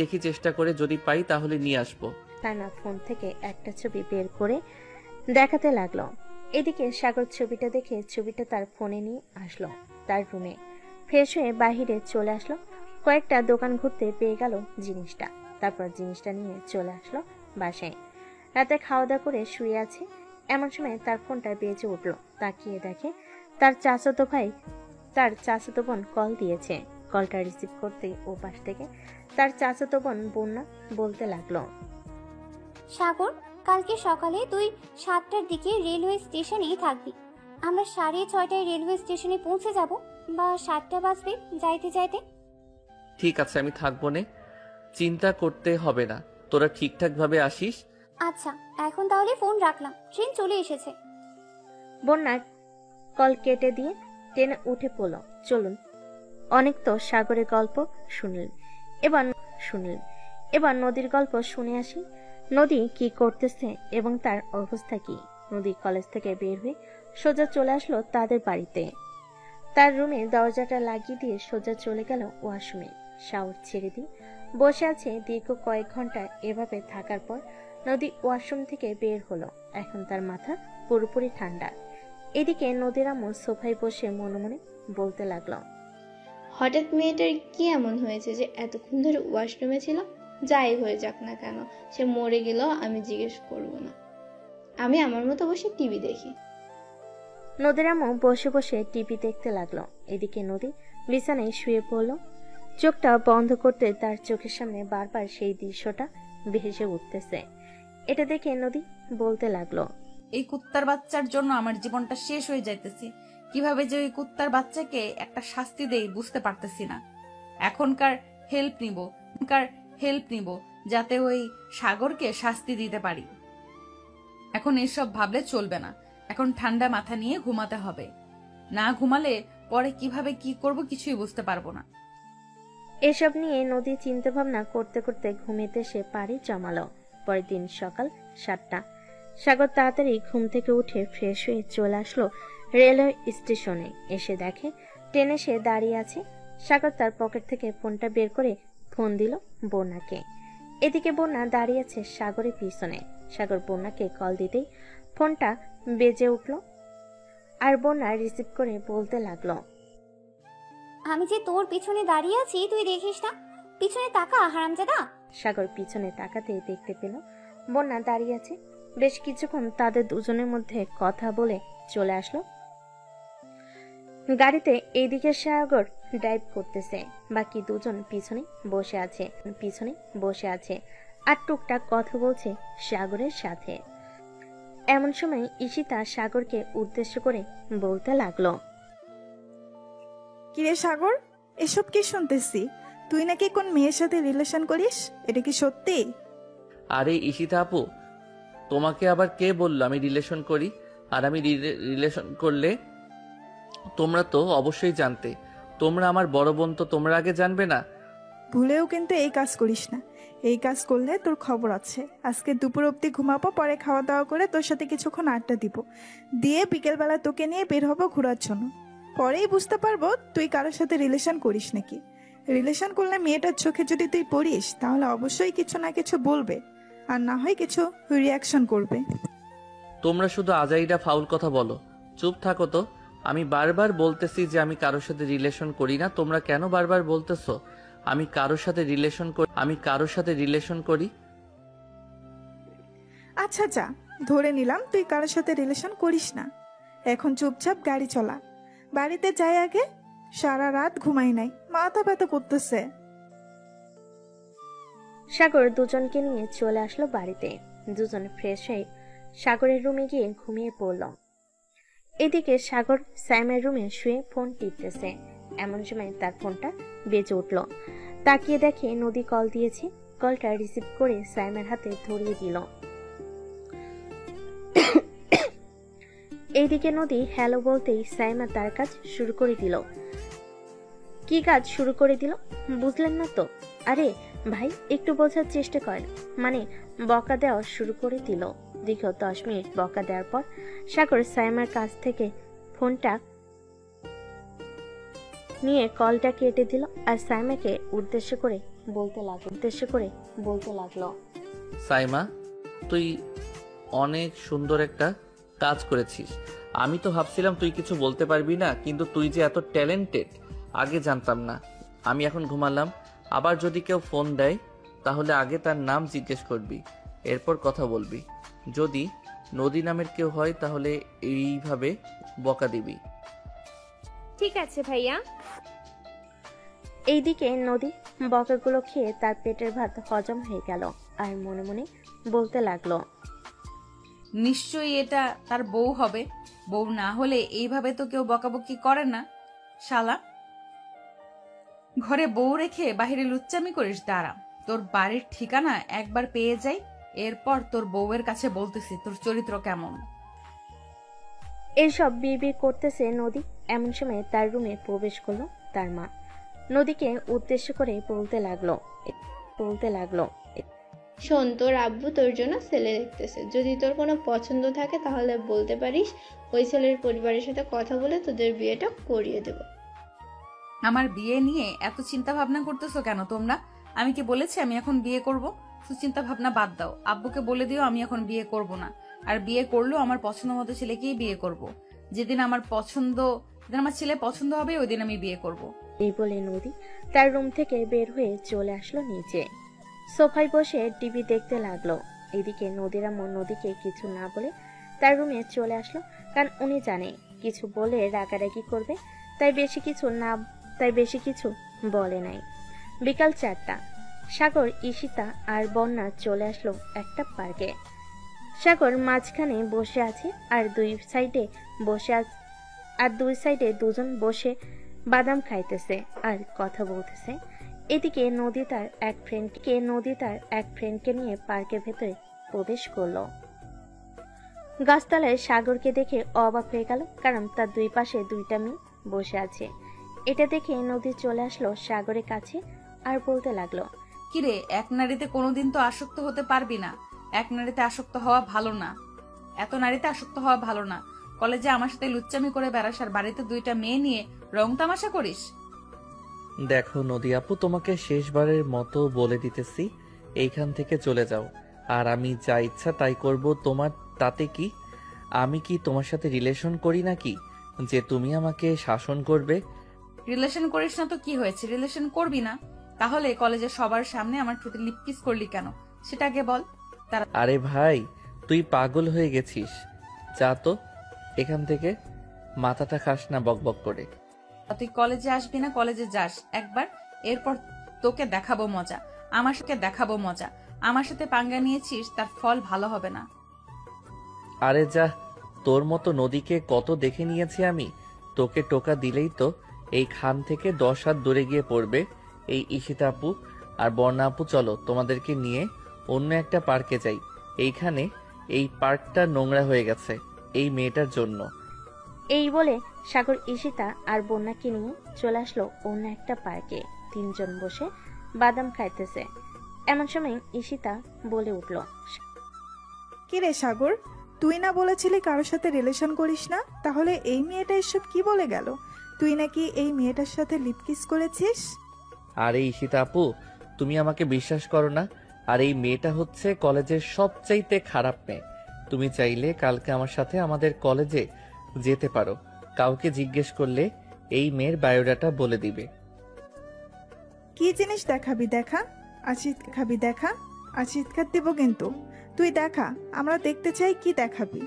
দেখি চেষ্টা করে যদি পাই তাহলে নিয়ে আসবো। সাইমা ফোন থেকে একটা ছবি বের করে দেখাতে লাগলো। এদিকে সাগর ছবিটা দেখে ছবিটা তার ফোনে নিয়ে আসলো তার রুমে। ফ্রেশ হয়ে বাহিরে চলে আসলো। কয়েকটা দোকান ঘুরতে পেয়ে গেল জিনিসটা, তারপর জিনিসটা নিয়ে চলে আসলো বাসায়। রাতে খাওয়া দাওয়া করে শুয়ে আছে, এমন সময় তার ফোনটা বেজে উঠলো। তাকিয়ে দেখে তার চাচাতো বোন কল দিয়েছে। কলটা রিসিভ করতেই ও পাশ থেকে তার চাচাতো বোন বন্যা বলতে লাগলো, সাগর, কালকে সকালে তুই 7টার দিকে রেলওয়ে স্টেশনেই থাকবি। আমরা 6:30টায় রেলওয়ে স্টেশনে পৌঁছে যাব, বা 7টা বাজবে যাইতে যাইতে। ঠিক আছে আমি থাকবো নে, চিন্তা করতে হবে না, তোরা ঠিকঠাক ভাবে আসিস। আচ্ছা, এখন তাহলে ফোন রাখলাম, ট্রেন চলে এসেছে। বন্যা কল কেটে দিয়ে টেনে উঠে পড়ল। চলুন, অনেক তো সাগরের গল্প শুনলেন, এবার নদীর গল্প শুনে আসি। নদী কি করতেছে এবং তার অবস্থা কি। নদী কলেজ থেকে বের হয়ে সোজা চলে আসলো তাদের বাড়িতে। তার রুমে দরজাটা লাগিয়ে দিয়ে সোজা চলে গেল ওয়াশরুমে। শাওয়ার ছেড়ে দিয়ে বসে আছে দীর্ঘ কয়েক ঘন্টা। এভাবে থাকার পর নদী ওয়াশরুম থেকে বের হলো। এখন তার মাথা পুরোপুরি ঠান্ডা। এদিকে নদীর আম্মু সোফায় বসে মনে মনে বলতে লাগলো, হঠাৎ মেয়েটার কি এমন হয়েছে যে এতক্ষণ ধরে ওয়াশরুমে ছিল? যাই হয়ে যাক না কেন, সে মরে গেলেও আমি জিজ্ঞেস করব না। আমি আমার মতো বসে টিভি দেখি। নদীর আম্মু বসে বসে টিভি দেখতে লাগলো। এদিকে নদী বিছানায় শুয়ে পড়ল। চোখটা বন্ধ করতে তার চোখের সামনে বারবার সেই দৃশ্যটা ভেসে উঠতেছে। এটা দেখে নদী বলতে লাগলো, এই কুত্তার বাচ্চার জন্য আমার জীবনটা শেষ হয়ে যাইতেছে। কিভাবে যে ওই কুত্তার বাচ্চাকে একটা শাস্তি দেই বুঝতে পারতেছি না। এখনকার হেল্প নিব যাতে ওই সাগরকে শাস্তি দিতে পারি। এখন এসব ভাবলে চলবে না, এখন ঠান্ডা মাথা নিয়ে ঘুমাতে হবে। না ঘুমালে পরে কিভাবে কি করব কিছুই বুঝতে পারবো না। এসব নিয়ে নদী চিন্তা ভাবনা করতে করতে ঘুমিতে সে পাড়ি জমালো। পরের দিন সকাল 7টা। সাগর তাড়াতাড়ি ঘুম থেকে উঠে ফ্রেশ হয়ে চলে আসলো রেলওয়ে স্টেশনে। এসে দেখে ট্রেন এসে দাঁড়িয়ে আছে। সাগর তার পকেট থেকে ফোনটা বের করে ফোন দিল বন্যাকে। এদিকে বন্যা দাঁড়িয়ে আছে সাগরের পিছনে। সাগর বন্যাকে কল দিতেই ফোনটা বেজে উঠল আর বন্যা রিসিভ করে বলতে লাগলো, আমি যে তোর পিছনে দাঁড়িয়ে আছি তুই দেখিস না? পিছনে তাকা হারামজাদা। সাগর পিছনে তাকাতে দেখতে পেল বন্যা দাঁড়িয়ে আছে। বেশ কিছুক্ষণ তাদের দুজনের মধ্যে কথা বলে চলে আসলো গাড়িতে। এইদিকে সাগর ড্রাইভ করতেছে, বাকি দুজন পিছনে বসে আছে আর টুকটাক কথা বলছে সাগরের সাথে। এমন সময় ঈশিতা সাগরকে উদ্দেশ্য করে বলতে লাগলো, কিরে সাগর, এসব কি শুনতেছি? তুই নাকি কোন মেয়ের সাথে রিলেশন করিস, এটা কি সত্যি? আরে ঈশিতা আপু, তোমাকে আবার কে বললো আমি রিলেশন করি? আর আমি রিলেশন করলে তোমরা তো অবশ্যই জানতে। তোমরা আমার বড় বোন, তো তোমরা আগে জানবে না? ভুলেও কিন্তু এই কাজ করিস না। এই কাজ করলে তোর খবর আছে। আজকে দুপুর অবধি ঘুমাবো, পরে খাওয়া দাওয়া করে তোর সাথে কিছুক্ষণ আড্ডা দিব, দিয়ে বিকেলবেলা তোকে নিয়ে বের হবো ঘোরার জন্য। পরেই বুঝতে পারবো তুই কারোর সাথে রিলেশন করিস নাকি। রিলেশন করলে মেয়েটার চোখে যদি তুই পড়িস তাহলে অবশ্যই কিছু না কিছু বলবে, আর না হয় কিছু রিয়াকশন করবে। তোমরা শুধু আজাইরা ফাউল কথা বলো, চুপ থাকো তো। আমি বারবার বলতেছি যে আমি কারোর সাথে রিলেশন করি না, তোমরা কেন বারবার বলতেছো আমি কারোর সাথে রিলেশন করি? আচ্ছা যা, ধরে নিলাম তুই কারোর সাথে রিলেশন করিস না। এখন চুপচাপ গাড়ি চলা, বাড়িতে যাই আগে। সারা রাত ঘুমাই নাই, মাথা ব্যথা করতেছে। সাগর দুজনকে নিয়ে চলে আসলো বাড়িতে। দুজনে ফ্রেশ হয়ে সাগরের রুমে গিয়ে ঘুমিয়ে পড়ল। এদিকে সাগর সাইমের রুমে শুয়ে ফোন টিপতেছে। এমন সময় তার ফোনটা বেজে উঠল। তাকিয়ে দেখে নদী কল দিয়েছে। কলটা রিসিভ করে সাইমের হাতে ধরিয়ে দিল। এইদিকে নদী হ্যালো বলতেই সাইমা তার কাজ শুরু করে দিল। কি কাজ শুরু করে দিল বুঝলেন না তো? আরে ভাই একটু বোঝার চেষ্টা করেন। মানে বকা দেওয়া শুরু করে দিল। দীর্ঘ 10 মিনিট বকা দেওয়ার পর সাগর সাইমার কাছ থেকে ফোনটা নিয়ে কলটা কেটে দিল আর সাইমাকে উদ্দেশ্য করে বলতে লাগলো, সাইমা, তুই অনেক সুন্দর একটা কাজ করেছিস। আমি তো ভাবছিলাম তুই কিছু বলতে পারবি না, কিন্তু তুই যে এত ট্যালেন্টেড আগে জানতাম না। আমি এখন ঘুমালাম। আবার যদি কেউ ফোন দেয় তাহলে আগে তার নাম জিজ্ঞেস করবি, এরপর কথা বলবি। যদি নদী নামের কেউ হয় তাহলে এইভাবে বকা দিবি। ঠিক আছে ভাইয়া। এইদিকে নদী বকাগুলো খেয়ে তার পেটের ভাত হজম হয়ে গেল আর মনে মনে বলতে লাগলো, নিশ্চয়ই এটা তার বউ হবে। বউ না হলে এইভাবে তো কেউ বকাবকি করে না। শালা, ঘরে বউ রেখে বাহিরে লুচ্চামি করিস। দাঁড়া, তোর বাড়ির ঠিকানা একবার পেয়ে যাই, এরপর তোর বউয়ের কাছে বলতেছি তোর চরিত্র কেমন। এইসব বিড়বিড় করতেছে নদী। এমন সময় তার রুমে প্রবেশ করলো তার মা। নদীকে উদ্দেশ্য করে বলতে লাগলো, শোন, তোর আব্বু তোর জন্য ছেলে দেখতেছে। যদি তোর কোনো পছন্দ থাকে তাহলে বলতে পারিস, ওই ছেলের পরিবারের সাথে কথা বলে তোদের বিয়েটা করিয়ে দেব। আমার বিয়ে নিয়ে এত চিন্তা ভাবনা করতেছো কেন তোমরা? আমি কি বলেছি আমি এখন বিয়ে করব? চিন্তা ভাবনা বাদ দাও, আব্বুকে বলে দিও আমি এখন বিয়ে করব না। আর বিয়ে করলেও আমার পছন্দ মতো ছেলেকেই বিয়ে করব। যেদিন আমার ছেলে পছন্দ হবে ওই দিন আমি বিয়ে করব। এই বলে নদী তার রুম থেকে বের হয়ে চলে আসলো নিচে। সোফায় বসে টিভি দেখতে লাগলো। এদিকে নদীর আম্মু নদীকে কিছু না বলে তার রুমে চলে আসলো, কারণ উনি জানে কিছু বলে রাগারাগি করবে, তাই বেশি কিছু বলে নাই। বিকাল 4টা। সাগর, ঈশিতা আর বন্যা চলে আসলো একটা পার্কে। সাগর মাঝখানে বসে আছে আর দুই সাইডে দুজন বসে বাদাম খাইতেছে আর কথা বলতেছে। এদিকে নদী তার এক ফ্রেন্ডকে নিয়ে পার্কের ভেতরে প্রবেশ করলো। গাছতলায় সাগরকে দেখে অবাক হয়ে গেল, কারণ তার দুই পাশে 2টা মেয়ে বসে আছে। এটা দেখে নদী চলে আসলো সাগরের কাছে আর বলতে লাগলো, কিরে, এক নারীতে কোনোদিন তো আসক্ত হতে পারবি না। এক নারীতে আসক্ত হওয়া ভালো না, এত নারীতে আসক্ত হওয়া ভালো না। কলেজে আমার সাথে লুচ্চামি করে বেড়াস আর বাড়িতে 2টা মেয়ে নিয়ে রং তামাশা করিস। দেখো নদী আপু, তোমাকে শেষবারের মতো বলে দিতেছি, এইখান থেকে চলে যাও। আর আমি যা ইচ্ছা তাই করব, তোমার তাতে কি? আমি কি তোমার সাথে রিলেশন করি নাকি যে তুমি আমাকে শাসন করবে? রিলেশন করিস না তো কি হয়েছে? রিলেশন করবি না তাহলে কলেজে সবার সামনে আমার ঠোঁটে লিপ কিস করলি কেন সেটা আগে বল। আরে ভাই, তুই পাগল হয়ে গেছিস। যা তো এখান থেকে, মাথাটা খাস না বকবক করে। তুই কলেজে আসবি না? কলেজে যাস একবার, এরপর তোকে দেখাবো মজা। আমার সাথে পাঙ্গা নিয়েছিস, তার ফল ভালো হবে না। আরে যা, তোর মতো নদীকে কত দেখে নিয়েছি আমি। তোকে টোকা দিলেই তো এই খান থেকে 10 হাত দূরে গিয়ে পড়বে। এই ঈশিতা আপু আর বর্ণা আপু, চলো তোমাদেরকে নিয়ে অন্য একটা পার্কে যাই। এইখানে এই পার্কটা নোংরা হয়ে গেছে এই মেয়েটার জন্য। এই বলে সাগর, ঈশিতা আর বন্যাকে নিয়ে চলে আসলো অন্য একটা পার্কে। 3 জন বসে বাদাম খাইতেছে। এমন সময় ঈশিতা বলে উঠল, কিরে সাগর, তুই না বলেছিলি কারোর সাথে রিলেশন করিস না? তাহলে এই মেয়েটা এসব কি বলে গেল? তুই নাকি এই মেয়েটার সাথে লিপকিস করেছিস? আরে ঈশিতা আপু, তুমি আমাকে বিশ্বাস করো না? আর এই মেয়েটা হচ্ছে কলেজের সবচাইতে খারাপ মেয়ে। তুমি চাইলে কালকে আমার সাথে আমাদের কলেজে যেতে পারো। কাউকে জিজ্ঞেস করলে এই মেয়ের বায়োডাটা বলে দিবে। কি জিনিস দেখাবি দেখা? আর চিৎকার দিব কিন্তু। তুই দেখা, আমরা দেখতে চাই কি দেখাবি।